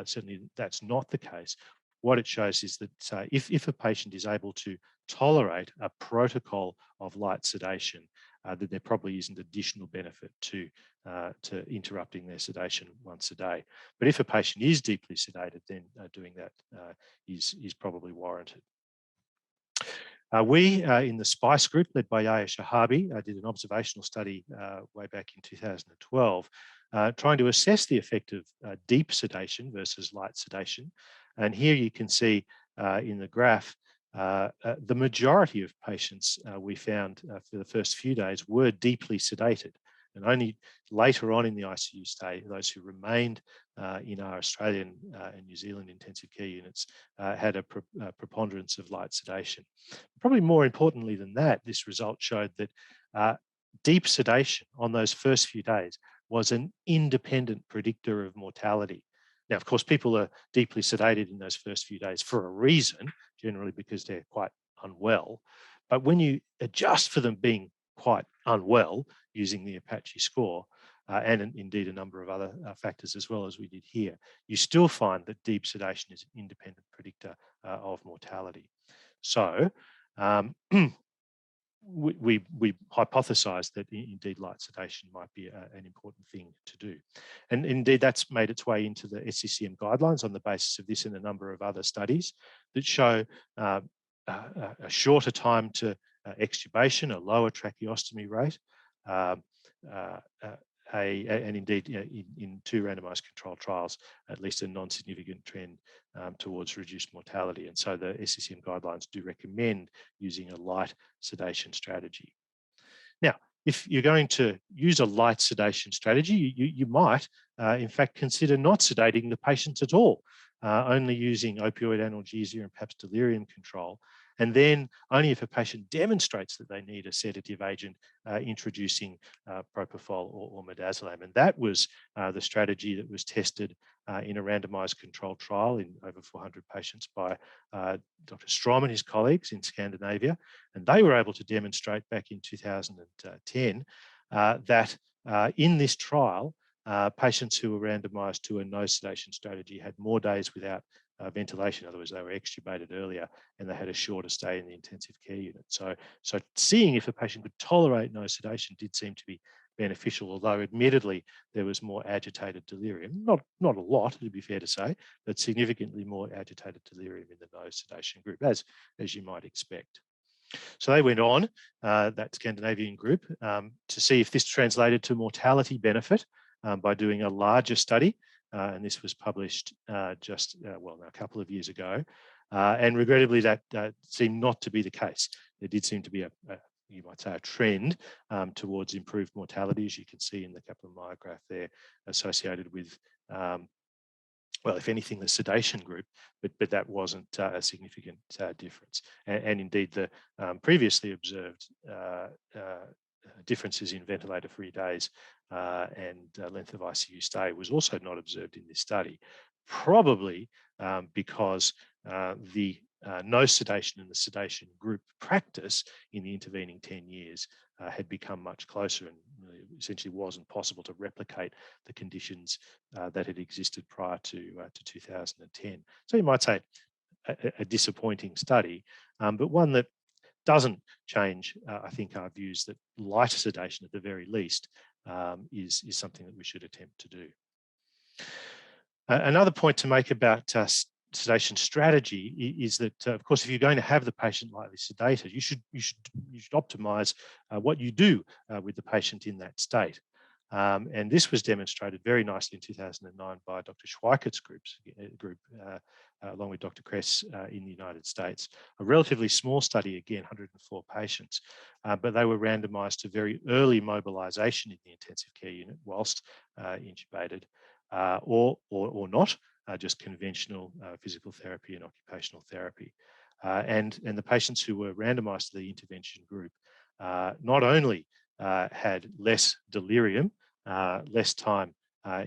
Certainly that's not the case. What it shows is that if a patient is able to tolerate a protocol of light sedation, then there probably isn't additional benefit to interrupting their sedation once a day. But if a patient is deeply sedated, then doing that is probably warranted. We in the SPICE group, led by Yahya Shahabi, did an observational study way back in 2012, trying to assess the effect of deep sedation versus light sedation. And here you can see in the graph, the majority of patients we found for the first few days were deeply sedated. And only later on in the ICU stay, those who remained in our Australian and New Zealand intensive care units had a preponderance of light sedation. Probably more importantly than that, this result showed that deep sedation on those first few days was an independent predictor of mortality. Now, of course, people are deeply sedated in those first few days for a reason, generally because they're quite unwell. But when you adjust for them being quite unwell using the Apache score, and indeed a number of other factors as well as we did here, you still find that deep sedation is an independent predictor of mortality. So we hypothesized that indeed light sedation might be an important thing to do. And indeed that's made its way into the SCCM guidelines on the basis of this and a number of other studies that show a shorter time to extubation, a lower tracheostomy rate, and indeed in 2 randomized controlled trials, at least a non-significant trend towards reduced mortality. And so the SCCM guidelines do recommend using a light sedation strategy. Now, if you're going to use a light sedation strategy, you might, in fact, consider not sedating the patients at all, only using opioid analgesia and perhaps delirium control. And then only if a patient demonstrates that they need a sedative agent, introducing propofol or midazolam. And that was the strategy that was tested in a randomized controlled trial in over 400 patients by Dr. Strom and his colleagues in Scandinavia. And they were able to demonstrate back in 2010 that in this trial, patients who were randomized to a no sedation strategy had more days without ventilation. In other words, they were extubated earlier and they had a shorter stay in the intensive care unit. So seeing if a patient could tolerate no sedation did seem to be beneficial, although admittedly there was more agitated delirium. Not a lot, to be fair to say, but significantly more agitated delirium in the no sedation group, as you might expect. So they went on, that Scandinavian group, to see if this translated to mortality benefit by doing a larger study. And this was published just, well, a couple of years ago. And regrettably, that seemed not to be the case. There did seem to be you might say, a trend towards improved mortality, as you can see in the Kaplan-Meier graph there, associated with, well, if anything, the sedation group, but that wasn't a significant difference. And indeed, the previously observed differences in ventilator-free days and length of ICU stay was also not observed in this study, probably because the no sedation and the sedation group practice in the intervening 10 years had become much closer, and essentially wasn't possible to replicate the conditions that had existed prior to 2010. So you might say a disappointing study, but one that doesn't change, I think, our views that light sedation at the very least is something that we should attempt to do. Another point to make about sedation strategy is that, of course, if you're going to have the patient lightly sedated, you should optimize what you do with the patient in that state. And this was demonstrated very nicely in 2009 by Dr. Schweikert's group, along with Dr. Kress in the United States. A relatively small study, again, 104 patients, but they were randomized to very early mobilization in the intensive care unit whilst intubated, or not, just conventional physical therapy and occupational therapy. And the patients who were randomized to the intervention group not only had less delirium, less time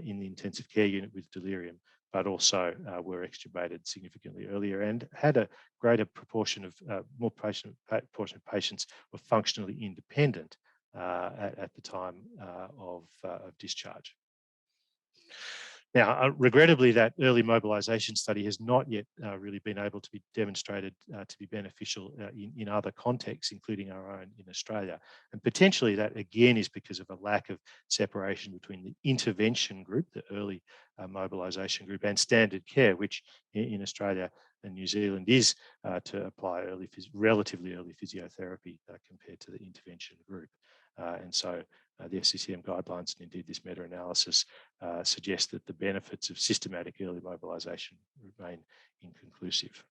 in the intensive care unit with delirium, but also were extubated significantly earlier and had a greater proportion of proportion of patients were functionally independent at the time of discharge. Now, regrettably, that early mobilisation study has not yet really been able to be demonstrated to be beneficial in other contexts, including our own in Australia. And potentially that, again, is because of a lack of separation between the intervention group, the early mobilisation group, and standard care, which in Australia and New Zealand is to apply relatively early physiotherapy compared to the intervention group. And so the SCCM guidelines and indeed this meta-analysis suggest that the benefits of systematic early mobilisation remain inconclusive.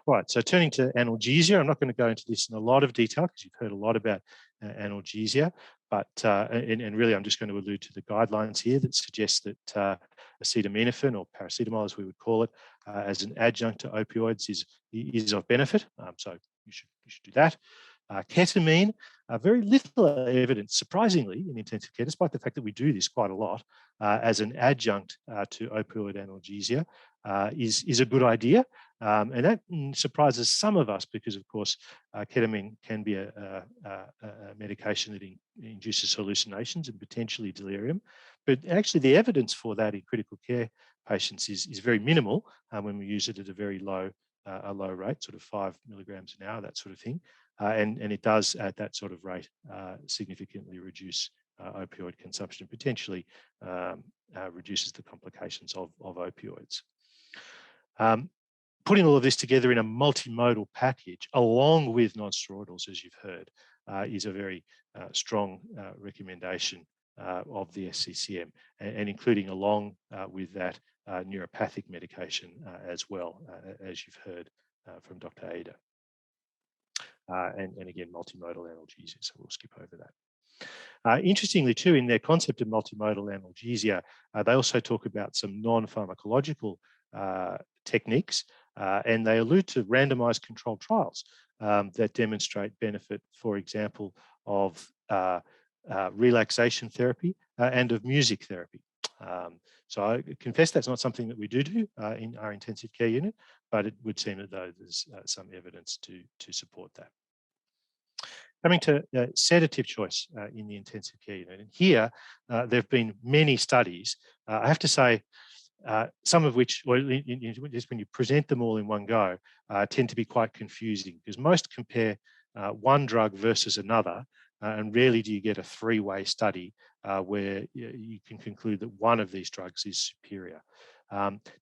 All right, so turning to analgesia, I'm not going to go into this in a lot of detail because you've heard a lot about analgesia, but and really I'm just going to allude to the guidelines here that suggest that acetaminophen, or paracetamol as we would call it, as an adjunct to opioids is of benefit, so you should do that. Ketamine, very little evidence, surprisingly, in intensive care, despite the fact that we do this quite a lot, as an adjunct to opioid analgesia is a good idea. And that surprises some of us because, of course, ketamine can be a medication that induces hallucinations and potentially delirium. But actually, the evidence for that in critical care patients is very minimal when we use it at a very low rate, sort of 5 milligrams an hour, that sort of thing. And it does, at that sort of rate, significantly reduce opioid consumption, potentially reduces the complications of opioids. Putting all of this together in a multimodal package, along with non-steroidals, as you've heard, is a very strong recommendation of the SCCM, and including along with that neuropathic medication as well, as you've heard from Dr. Ada. And again, multimodal analgesia, so we'll skip over that. Interestingly too, in their concept of multimodal analgesia, they also talk about some non-pharmacological techniques, and they allude to randomized controlled trials that demonstrate benefit, for example, of relaxation therapy and of music therapy. So I confess that's not something that we do in our intensive care unit, but it would seem as though there's some evidence to support that. Coming to sedative choice in the intensive care unit, and here there have been many studies. I have to say, some of which, well, just when you present them all in one go, tend to be quite confusing because most compare one drug versus another and rarely do you get a three-way study where you can conclude that one of these drugs is superior.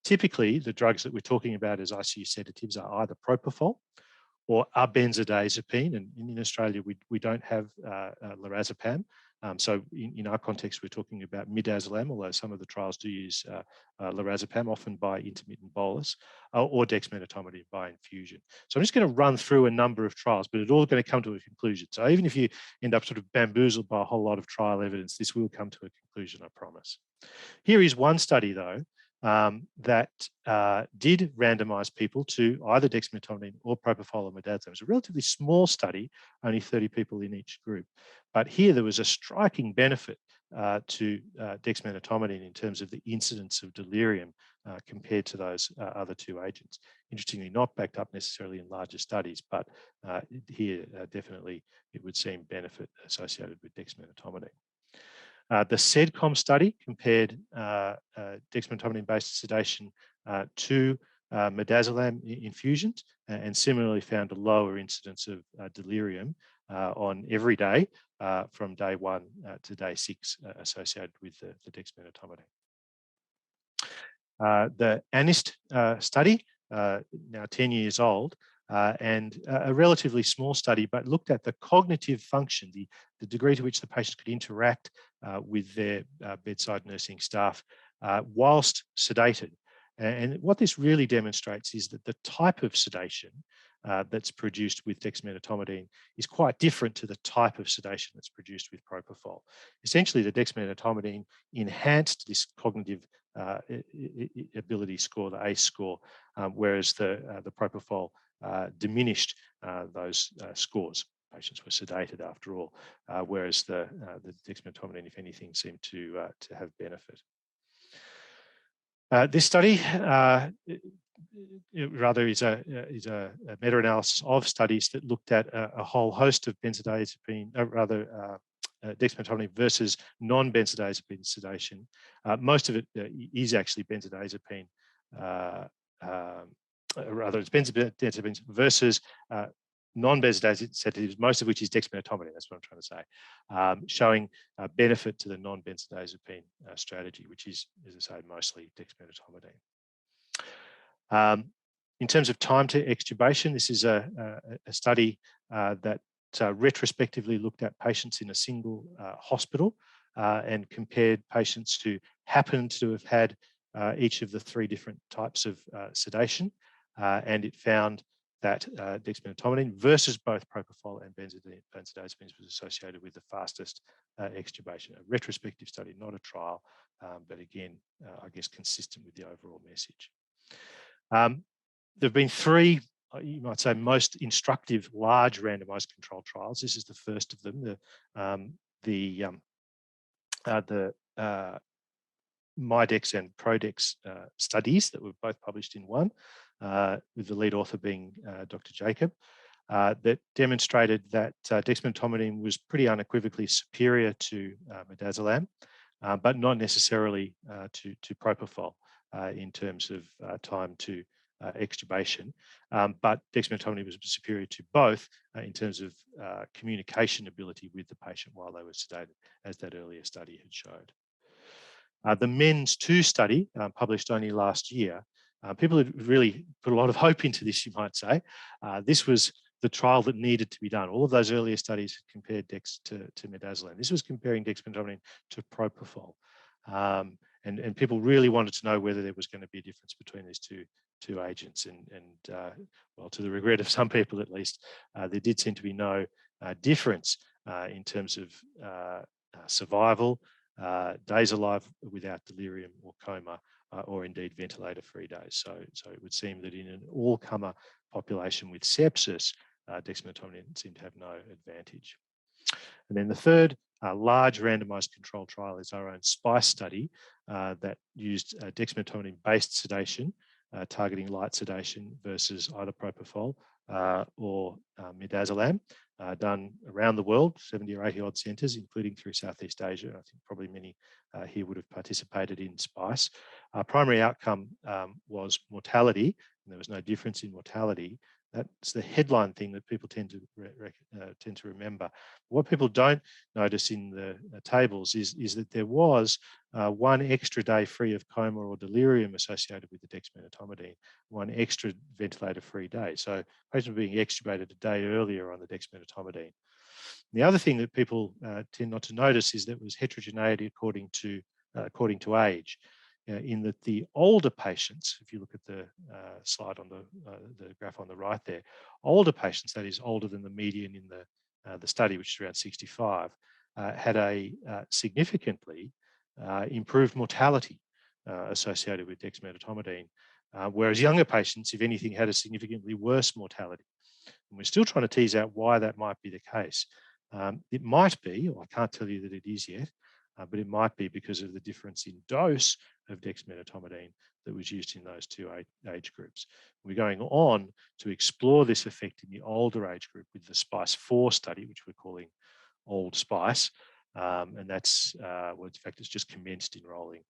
Typically, the drugs that we're talking about as ICU sedatives are either propofol or benzodiazepine, and in Australia we don't have lorazepam. So in our context, we're talking about midazolam, although some of the trials do use lorazepam, often by intermittent bolus, or dexmedetomidine by infusion. So I'm just going to run through a number of trials, but it's all going to come to a conclusion. So even if you end up sort of bamboozled by a whole lot of trial evidence, this will come to a conclusion, I promise. Here is one study, though, that did randomize people to either dexmedetomidine or propofol or midazolam. It was a relatively small study, only 30 people in each group. But here there was a striking benefit to dexmedetomidine in terms of the incidence of delirium compared to those other two agents. Interestingly, not backed up necessarily in larger studies, but here definitely it would seem benefit associated with dexmedetomidine. The SEDCOM study compared dexmedetomidine-based sedation to midazolam infusions, and similarly found a lower incidence of delirium on every day from day 1 to day 6 associated with the dexmedetomidine. The Anaesthesia study, now 10 years old, and a relatively small study, but looked at the cognitive function, the degree to which the patient could interact with their bedside nursing staff whilst sedated. And what this really demonstrates is that the type of sedation that's produced with dexmedetomidine is quite different to the type of sedation that's produced with propofol. Essentially, the dexmedetomidine enhanced this cognitive ability score, the ACE score, whereas the propofol diminished those scores. Patients were sedated after all, whereas the dexmedetomidine, if anything, seemed to have benefit. This study rather is a meta-analysis of studies that looked at a whole host of benzodiazepine, dexmedetomidine versus non-benzodiazepine sedation. Most of it is actually benzodiazepine, rather it's benzodiazepines versus non-benzodiazepine sedatives, most of which is dexmedetomidine, that's what I'm trying to say, showing benefit to the non-benzodiazepine strategy, which is, as I say, mostly dexmedetomidine. In terms of time to extubation, this is a study that retrospectively looked at patients in a single hospital and compared patients who happened to have had each of the 3 different types of sedation, and it found that dexmedetomidine versus both propofol and benzodiazepines was associated with the fastest extubation. A retrospective study, not a trial, but again, I guess consistent with the overall message. There have been 3, you might say, most instructive large randomized controlled trials. This is the first of them, the MIDEX and PRODEX studies that were both published in one, with the lead author being Dr. Jacob, that demonstrated that dexmedetomidine was pretty unequivocally superior to midazolam, but not necessarily to propofol in terms of time to extubation. But dexmedetomidine was superior to both in terms of communication ability with the patient while they were sedated, as that earlier study had showed. The MENS 2 study, published only last year, people had really put a lot of hope into this, you might say. This was the trial that needed to be done. All of those earlier studies had compared dex to midazolam. This was comparing dexmedetomidine to propofol. And people really wanted to know whether there was going to be a difference between these two agents. And well, to the regret of some people at least, there did seem to be no difference in terms of survival, days alive without delirium or coma, or indeed ventilator-free days. So it would seem that in an all-comer population with sepsis, dexmedetomidine seemed to have no advantage. And then the third large randomized controlled trial is our own SPICE study that used dexmedetomidine-based sedation, targeting light sedation versus either propofol or midazolam, done around the world, 70 or 80 odd centres, including through Southeast Asia. I think probably many here would have participated in SPICE. Our primary outcome was mortality, and there was no difference in mortality, that's the headline thing that people tend to remember. What people don't notice in the tables is that there was 1 extra day free of coma or delirium associated with the dexmedetomidine, 1 extra ventilator-free day. So patients were being extubated a day earlier on the dexmedetomidine. The other thing that people tend not to notice is that there was heterogeneity according to age. In that the older patients, if you look at the slide on the graph on the right there, older patients, that is older than the median in the study, which is around 65, had a significantly improved mortality associated with dexmedetomidine, whereas younger patients, if anything, had a significantly worse mortality. And we're still trying to tease out why that might be the case. It might be, or I can't tell you that it is yet, but it might be because of the difference in dose of dexmedetomidine that was used in those 2 age groups. We're going on to explore this effect in the older age group with the SPICE-4 study, which we're calling Old Spice, and that's, well, in fact, it's just commenced enrolling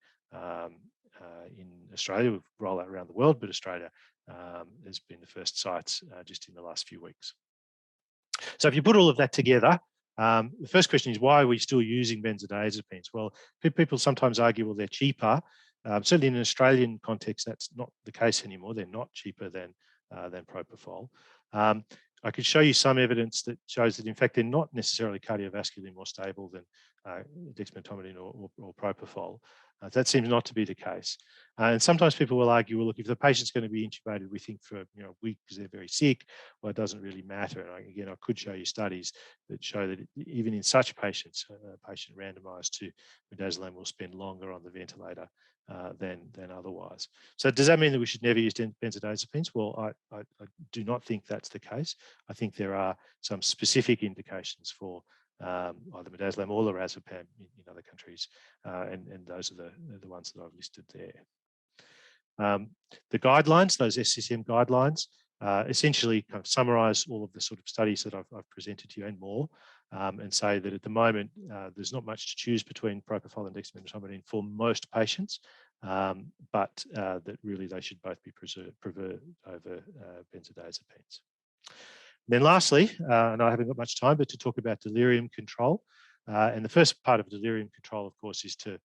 in Australia. We've rolled out around the world, but Australia has been the first sites just in the last few weeks. So if you put all of that together, the first question is, why are we still using benzodiazepines? Well, people sometimes argue, well, they're cheaper. Certainly in an Australian context, that's not the case anymore. They're not cheaper than propofol. I could show you some evidence that shows that, in fact, they're not necessarily cardiovascularly more stable than dexmedetomidine or propofol. That seems not to be the case. And sometimes people will argue, well, look, if the patient's going to be intubated, we think for a week because they're very sick, well, it doesn't really matter. And again, I could show you studies that show that even in such patients, a patient randomized to midazolam will spend longer on the ventilator than otherwise. So does that mean that we should never use benzodiazepines? Well, I do not think that's the case. I think there are some specific indications for either midazolam or lorazepam in other countries, and those are the ones that I've listed there. The guidelines, those SCCM guidelines, essentially kind of summarize all of the sort of studies that I've presented to you and more, and say that at the moment there's not much to choose between propofol and dexmedetomidine for most patients, but that really they should both be preferred over benzodiazepines. Then lastly, and I haven't got much time, but to talk about delirium control. And the first part of delirium control, of course, is to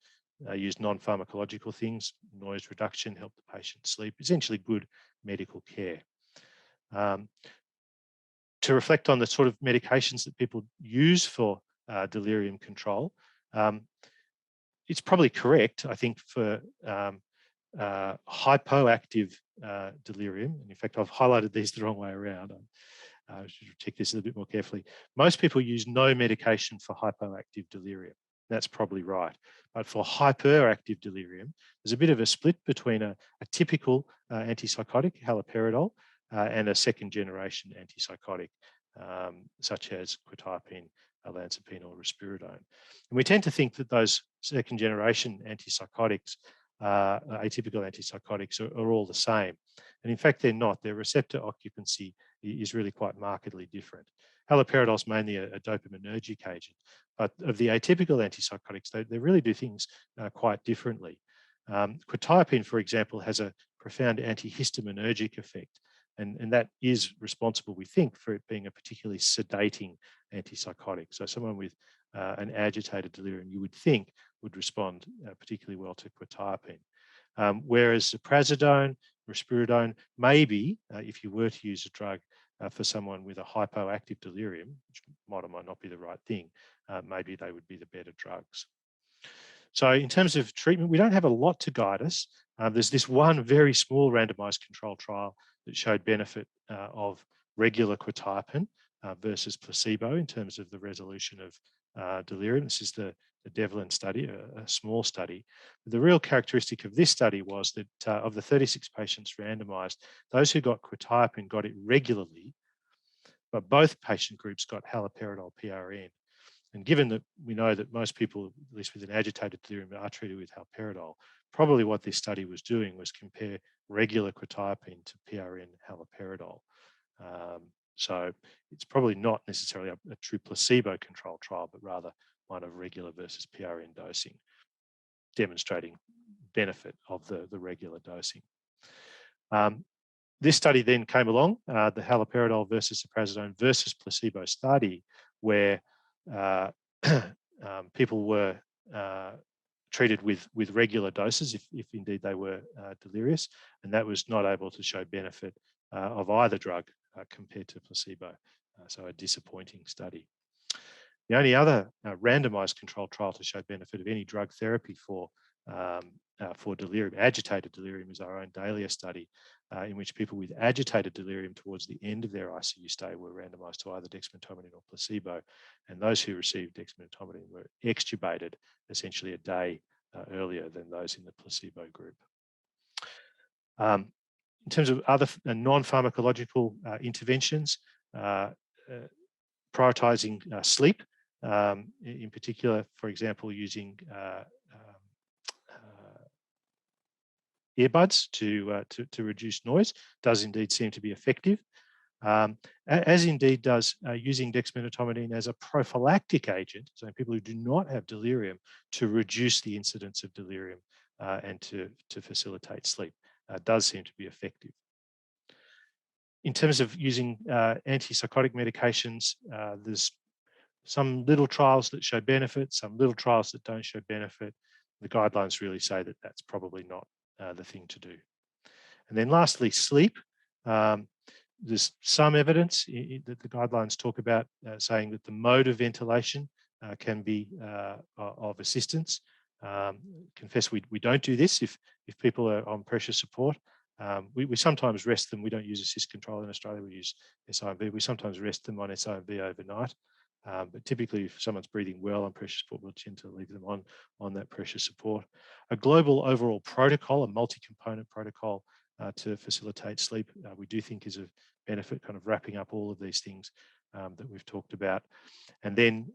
use non-pharmacological things, noise reduction, help the patient sleep, essentially good medical care. To reflect on the sort of medications that people use for delirium control, it's probably correct, I think, for hypoactive delirium. And in fact, I've highlighted these the wrong way around. I should check this a little bit more carefully. Most people use no medication for hypoactive delirium. That's probably right. But for hyperactive delirium, there's a bit of a split between a typical antipsychotic, haloperidol, and a second generation antipsychotic, such as quetiapine, olanzapine, or risperidone. And we tend to think that those second generation antipsychotics, atypical antipsychotics, are all the same. And in fact, they're not. Their receptor occupancy is really quite markedly different. Haloperidol is mainly a dopaminergic agent, but of the atypical antipsychotics, they really do things quite differently. Quetiapine, for example, has a profound antihistaminergic effect, and that is responsible, we think, for it being a particularly sedating antipsychotic. So someone with an agitated delirium, you would think, would respond particularly well to quetiapine. Whereas ziprasidone, risperidone, maybe if you were to use a drug for someone with a hypoactive delirium, which might or might not be the right thing, maybe they would be the better drugs. So in terms of treatment, we don't have a lot to guide us. There's this one very small randomized controlled trial that showed benefit of regular quetiapine versus placebo in terms of the resolution of delirium. This is the Devlin study, a small study. The real characteristic of this study was that of the 36 patients randomized, those who got quetiapine got it regularly, but both patient groups got haloperidol PRN. And given that we know that most people, at least with an agitated delirium, are treated with haloperidol, probably what this study was doing was compare regular quetiapine to PRN haloperidol. So it's probably not necessarily a true placebo-controlled trial, but rather one of regular versus PRN dosing, demonstrating benefit of the regular dosing. This study then came along, the haloperidol versus ziprasidone versus placebo study, where people were treated with regular doses if indeed they were delirious, and that was not able to show benefit of either drug compared to placebo. So a disappointing study. The only other randomized controlled trial to show benefit of any drug therapy for delirium, agitated delirium, is our own Dahlia study, in which people with agitated delirium towards the end of their ICU stay were randomized to either dexmedetomidine or placebo, and those who received dexmedetomidine were extubated essentially a day earlier than those in the placebo group. In terms of other non-pharmacological interventions, prioritizing sleep, in particular, for example, using earbuds to reduce noise, does indeed seem to be effective, as indeed does using dexmedetomidine as a prophylactic agent, so in people who do not have delirium, to reduce the incidence of delirium and to facilitate sleep, does seem to be effective. In terms of using antipsychotic medications, there's some little trials that show benefit, some little trials that don't show benefit. The guidelines really say that that's probably not the thing to do. And then lastly, sleep. There's some evidence that the guidelines talk about saying that the mode of ventilation can be of assistance. Confess we don't do this if people are on pressure support. We sometimes rest them. We don't use assist control in Australia. We use SIMV. We sometimes rest them on SIMV overnight. But typically, if someone's breathing well on pressure support, we'll tend to leave them on that pressure support. A global overall protocol, a multi-component protocol to facilitate sleep, we do think is of benefit, kind of wrapping up all of these things that we've talked about. And then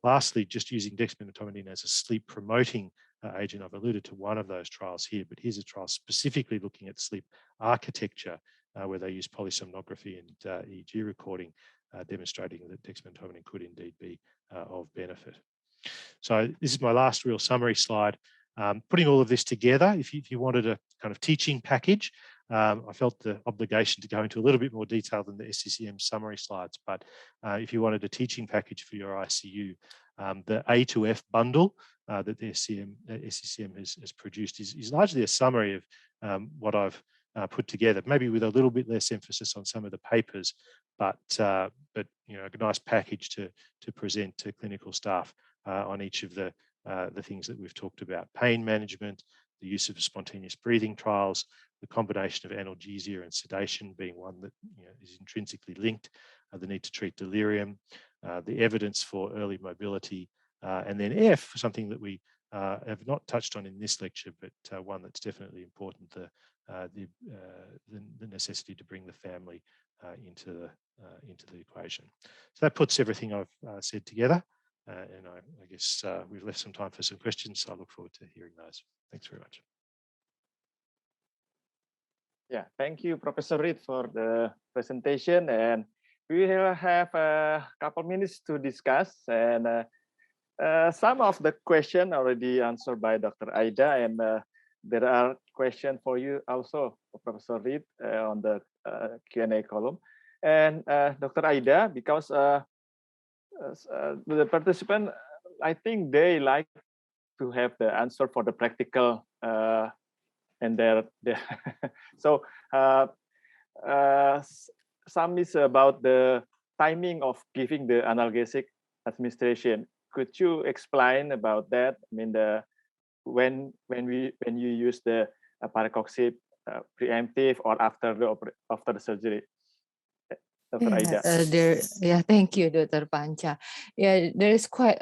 lastly, just using dexmedetomidine as a sleep promoting agent. I've alluded to one of those trials here, but here's a trial specifically looking at sleep architecture, where they use polysomnography and EEG recording, demonstrating that dexmedetomidine could indeed be of benefit. So this is my last real summary slide. Putting all of this together, if you wanted a kind of teaching package, I felt the obligation to go into a little bit more detail than the SCCM summary slides, but if you wanted a teaching package for your ICU, the A to F bundle that the SCCM has produced is largely a summary of what I've put together, maybe with a little bit less emphasis on some of the papers, but you know, a nice package to present to clinical staff on each of the things that we've talked about: pain management, the use of spontaneous breathing trials, the combination of analgesia and sedation being one that is intrinsically linked, the need to treat delirium, the evidence for early mobility, and then F, something that we have not touched on in this lecture, but one that's definitely important, the necessity to bring the family into the equation. So that puts everything I've said together, and I guess we've left some time for some questions, so I look forward to hearing those. Thanks very much. Yeah, thank you, Professor Reed, for the presentation, and we will have a couple minutes to discuss, and some of the questions already answered by Dr. Aida, and there are questions for you also, Professor Reed, on the Q&A column. And Dr. Aida, because the participant, I think they like to have the answer for the practical, and so some is about the timing of giving the analgesic administration. Could you explain about that? I mean, when you use the paracoxib preemptive or after the surgery? Dr. Aida. Thank you, Dr. Pancha. Yeah, there is quite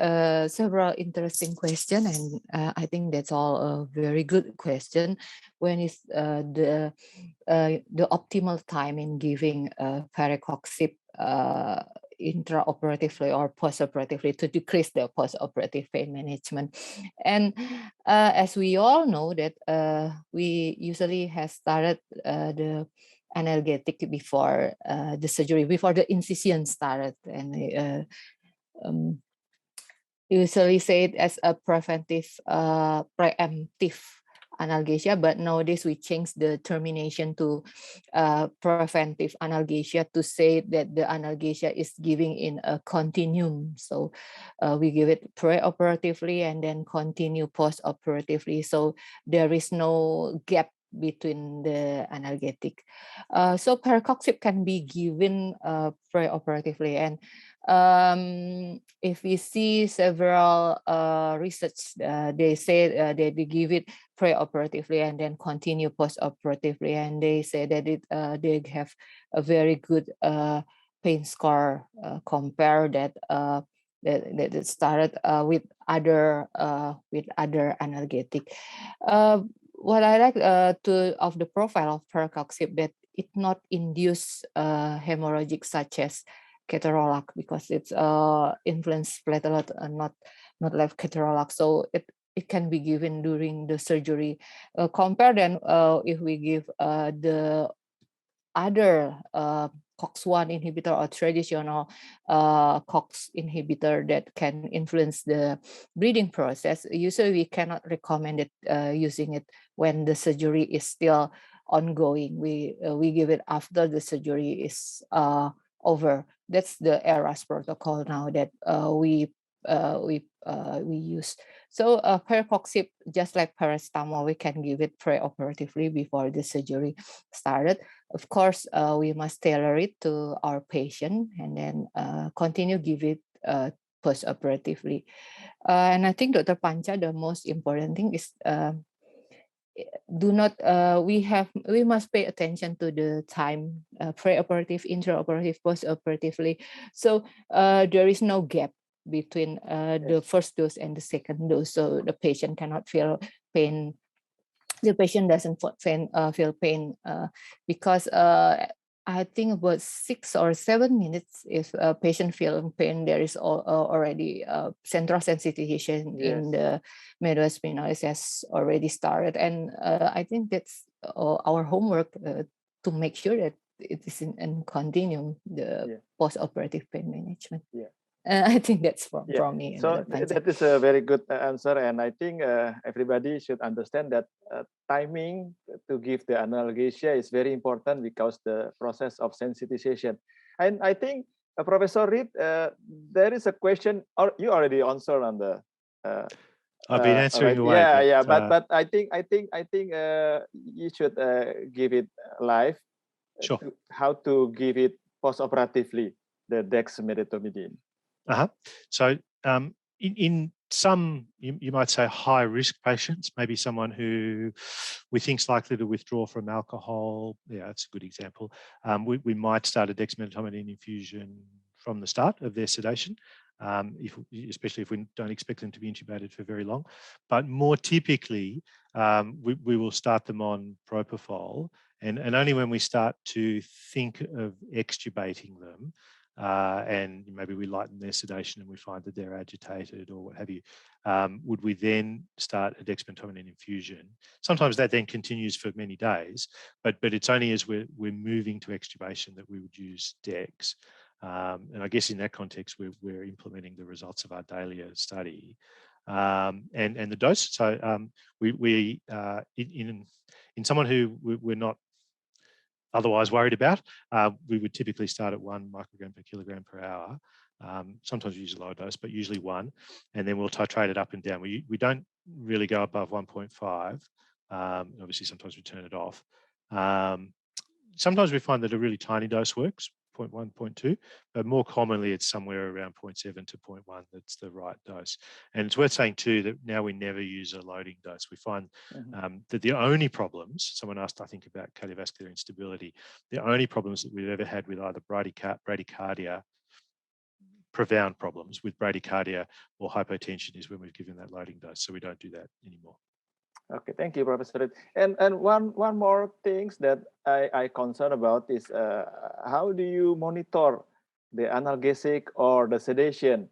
several interesting questions, and I think that's all a very good question. When is the optimal time in giving paracoxib intraoperatively or postoperatively to decrease the postoperative pain management? And as we all know that we usually have started the analgetic before the surgery, before the incision started, and usually say it as a preventive, preemptive analgesia, but nowadays we changed the termination to preventive analgesia to say that the analgesia is giving in a continuum. So we give it preoperatively and then continue post-operatively. So there is no gap between the analgetic. So pericoxib can be given preoperatively, and if we see several research, they say they give it preoperatively and then continue post-operatively, and they say that they have a very good pain score compare that that started with other analgetic. What I like of the profile of pericoxib that it not induce hemorrhagic such as ketorolac, because it's influence platelet and not like ketorolac, so it can be given during the surgery. Compare then if we give the other COX-1 inhibitor or traditional COX inhibitor that can influence the bleeding process. Usually we cannot recommend it using it when the surgery is still ongoing. We give it after the surgery is over. That's the ERAS protocol now that we use. So pericoxib, just like paracetamol, we can give it preoperatively before the surgery started. Of course, we must tailor it to our patient and then continue give it post-operatively. And I think Dr. Pancha, the most important thing is we must pay attention to the time preoperative, intraoperative, post-operatively. So there is no gap between the first dose and the second dose, so the patient cannot feel pain. The patient doesn't feel pain because I think about 6 or 7 minutes, if a patient feels pain, there is already central sensitization in the medulla-spinalis has already started. And I think that's our homework to make sure that it is in continuum, the post-operative pain management. I think that's from me. So that is a very good answer, and I think everybody should understand that timing to give the analgesia is very important because the process of sensitization. And I think Professor Reed, there is a question, or you already answered on the. I've been answering away. But I think you should give it live. Sure. How to give it post-operatively, the dexmedetomidine. So in some, you might say, high-risk patients, maybe someone who we think is likely to withdraw from alcohol, that's a good example. We might start a dexmedetomidine infusion from the start of their sedation, especially if we don't expect them to be intubated for very long. But more typically, we will start them on propofol, and only when we start to think of extubating them, and maybe we lighten their sedation and we find that they're agitated or what have you, would we then start a dexmedetomidine infusion. Sometimes that then continues for many days, but it's only as we're moving to extubation that we would use dex. And I guess in that context, we're implementing the results of our Dahlia study and the dose. So we in someone who we're not otherwise worried about, we would typically start at 1 microgram per kilogram per hour. Sometimes we use a lower dose, but usually 1, and then we'll titrate it up and down. We don't really go above 1.5. Obviously, sometimes we turn it off. Sometimes we find that a really tiny dose works, 0.1, 0.2, but more commonly it's somewhere around 0.7 to 0.1 that's the right dose. And it's worth saying too that now we never use a loading dose. We find that the only problems, someone asked I think about cardiovascular instability, the only problems that we've ever had with either bradycardia, profound problems with bradycardia or hypotension is when we've given that loading dose. So we don't do that anymore. Okay, thank you, Professor. And one more things that I concern about is how do you monitor the analgesic or the sedation,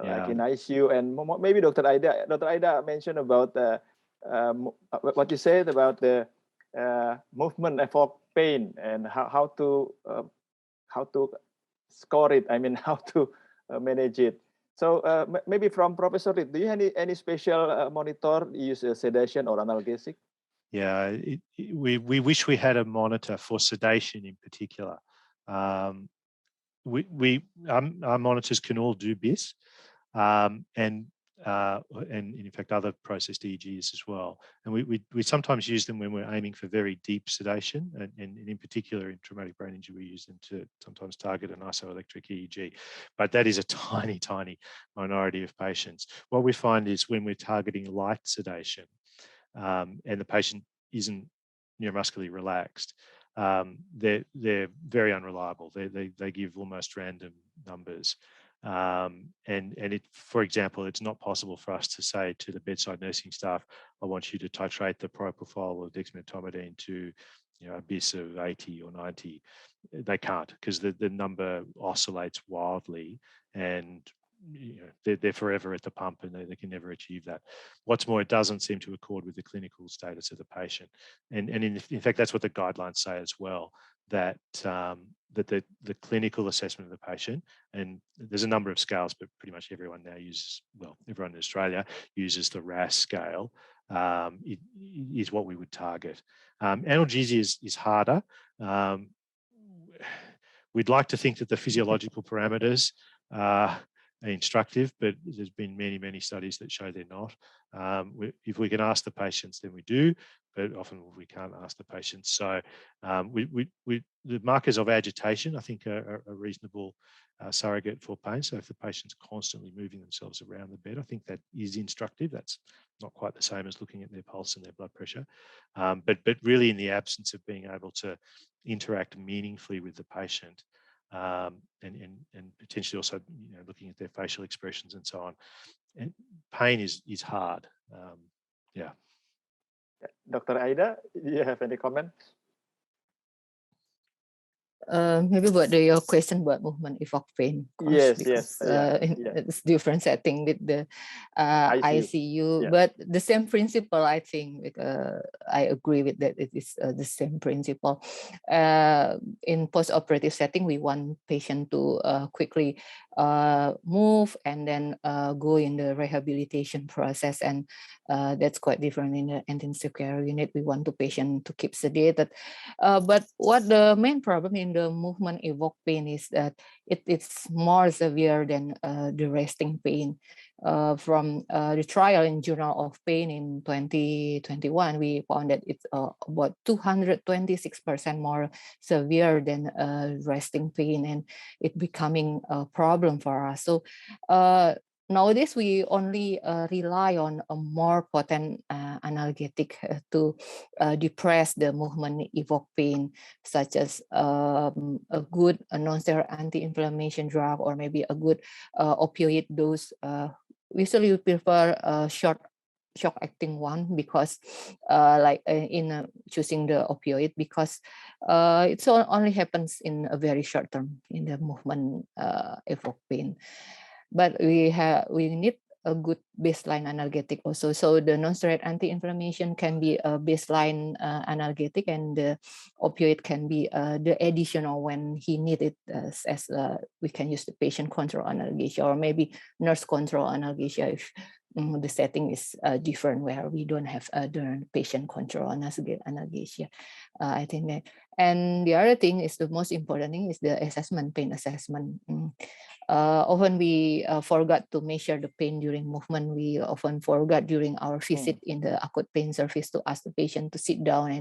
like in ICU? And maybe Dr. Aida mentioned about what you said about the movement evoked pain and how to score it. I mean, how to manage it. So maybe from Professor Reed, do you have any special monitor use sedation or analgesic? Yeah, we wish we had a monitor for sedation in particular. Our monitors can all do BIS, and in fact other processed EEGs as well. And we sometimes use them when we're aiming for very deep sedation, and in particular in traumatic brain injury, we use them to sometimes target an isoelectric EEG. But that is a tiny minority of patients. What we find is when we're targeting light sedation, and the patient isn't neuromuscularly relaxed, they're very unreliable. They give almost random numbers. And it, for example, it's not possible for us to say to the bedside nursing staff, I want you to titrate the propofol or dexmedetomidine to a BIS of 80 or 90. They can't, because the number oscillates wildly, and they're forever at the pump, and they can never achieve that. What's more, it doesn't seem to accord with the clinical status of the patient. And in fact, that's what the guidelines say as well, that that the clinical assessment of the patient, and there's a number of scales, but pretty much everyone now uses, well, everyone in Australia uses the RAS scale, is what we would target. Analgesia is harder. We'd like to think that the physiological parameters are instructive, but there's been many studies that show they're not. If we can ask the patients, then we do, but often we can't ask the patients. So the markers of agitation, I think, are a reasonable surrogate for pain. So if the patient's constantly moving themselves around the bed, I think that is instructive. That's not quite the same as looking at their pulse and their blood pressure. But really, in the absence of being able to interact meaningfully with the patient, and potentially also looking at their facial expressions and so on, and pain is hard. Yeah. Dr. Aida, do you have any comment? Maybe about your question about movement evoked pain. Yes. It's different setting with the ICU, but the same principle, I think. I agree with that. It is the same principle. In post-operative setting, we want patient to quickly move and then go in the rehabilitation process, and that's quite different in the intensive care unit. We want the patient to keep sedated, but what the main problem in the movement evoked pain is that it's more severe than the resting pain. From the trial in Journal of Pain in 2021, we found that it's about 226% more severe than resting pain, and it becoming a problem for us. So nowadays, we only rely on a more potent analgesic to depress the movement evoked pain, such as a good non-steroidal anti-inflammation drug, or maybe a good opioid dose. Usually, we prefer a shock-acting one, because in choosing the opioid, because it only happens in a very short term in the movement evoked pain. But we need a good baseline analgesic also. So the non-steroidal anti-inflammation can be a baseline analgesic, and the opioid can be the additional when he need it, as we can use the patient control analgesia, or maybe nurse control analgesia if the setting is different, where we don't have the patient control analgesia. I think that. And the other thing is, the most important thing is the assessment, pain assessment. Often we forgot to measure the pain during movement. We often forgot during our visit in the acute pain service to ask the patient to sit down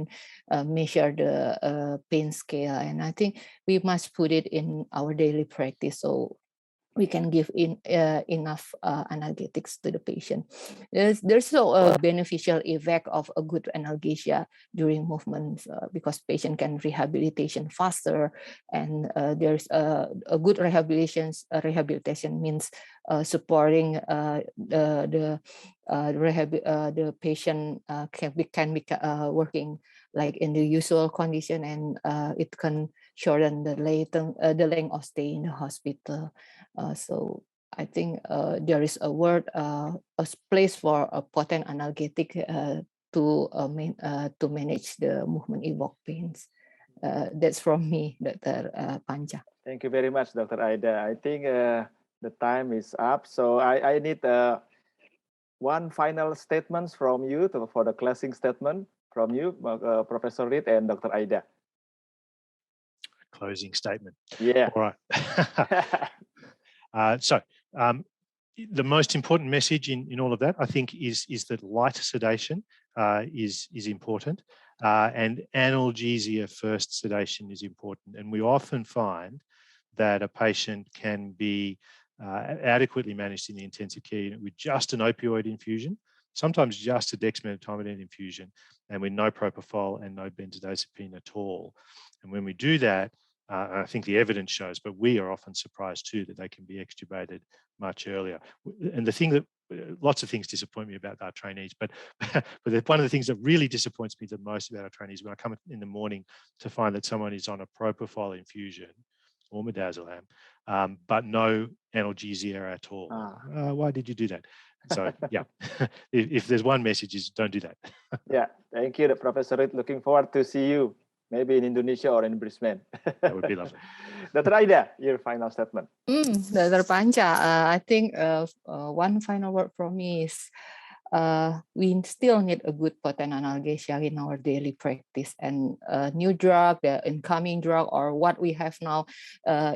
and measure the pain scale. And I think we must put it in our daily practice, so we can give enough analgesics to the patient. There's also a beneficial effect of a good analgesia during movements, because patient can rehabilitation faster, and there's a good rehabilitation means supporting the patient can be working like in the usual condition, and it can shorten the length of stay in the hospital. So I think there is a place for a potent analgesic to manage the movement evoked pains. That's from me, Dr. Panca. Thank you very much, Dr. Aida. I think the time is up, so I need one final statement from you for the closing statement. from you, Professor Reed and Dr. Aida. Closing statement. Yeah. All right. The most important message in all of that, I think, is that light sedation is important, and analgesia first sedation is important. And we often find that a patient can be adequately managed in the intensive care unit with just an opioid infusion, sometimes just a dexmedetomidine infusion, and with no propofol and no benzodiazepine at all. And when we do that, I think the evidence shows, but we are often surprised too, that they can be extubated much earlier. And the thing that, lots of things disappoint me about our trainees, but one of the things that really disappoints me the most about our trainees when I come in the morning to find that someone is on a propofol infusion or midazolam, but no analgesia at all. Why did you do that? So yeah, if there's one message, is don't do that. Yeah, thank you, Professor Reed. Looking forward to see you, maybe in Indonesia or in Brisbane. That would be lovely. Dr. Aida, your final statement. Dr. Panca, I think one final word from me is we still need a good potent analgesia in our daily practice, and a new drug, the incoming drug, or what we have now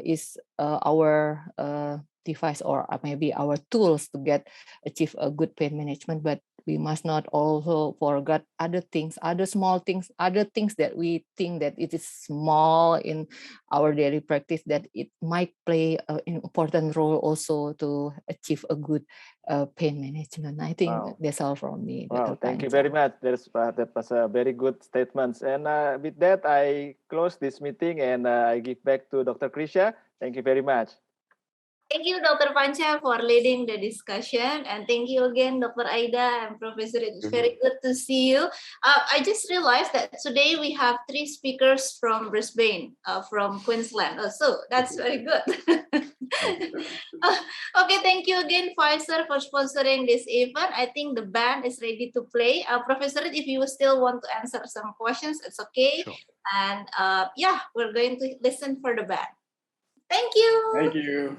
is our device or maybe our tools to achieve a good pain management. But we must not also forget other things, other small things, other things that we think that it is small in our daily practice, that it might play an important role also to achieve a good pain management. I think that's all from me. Wow, thank you very much. That was a very good statements. And with that, I close this meeting and I give back to Dr. Krisha. Thank you very much. Thank you, Dr. Panca, for leading the discussion. And thank you again, Dr. Aida and Professor. It's very good to see you. I just realized that today we have 3 speakers from Brisbane, from Queensland. So that's very good. Okay, thank you again, Pfizer, for sponsoring this event. I think the band is ready to play. Professor, if you still want to answer some questions, it's okay. Sure. And yeah, we're going to listen for the band. Thank you. Thank you.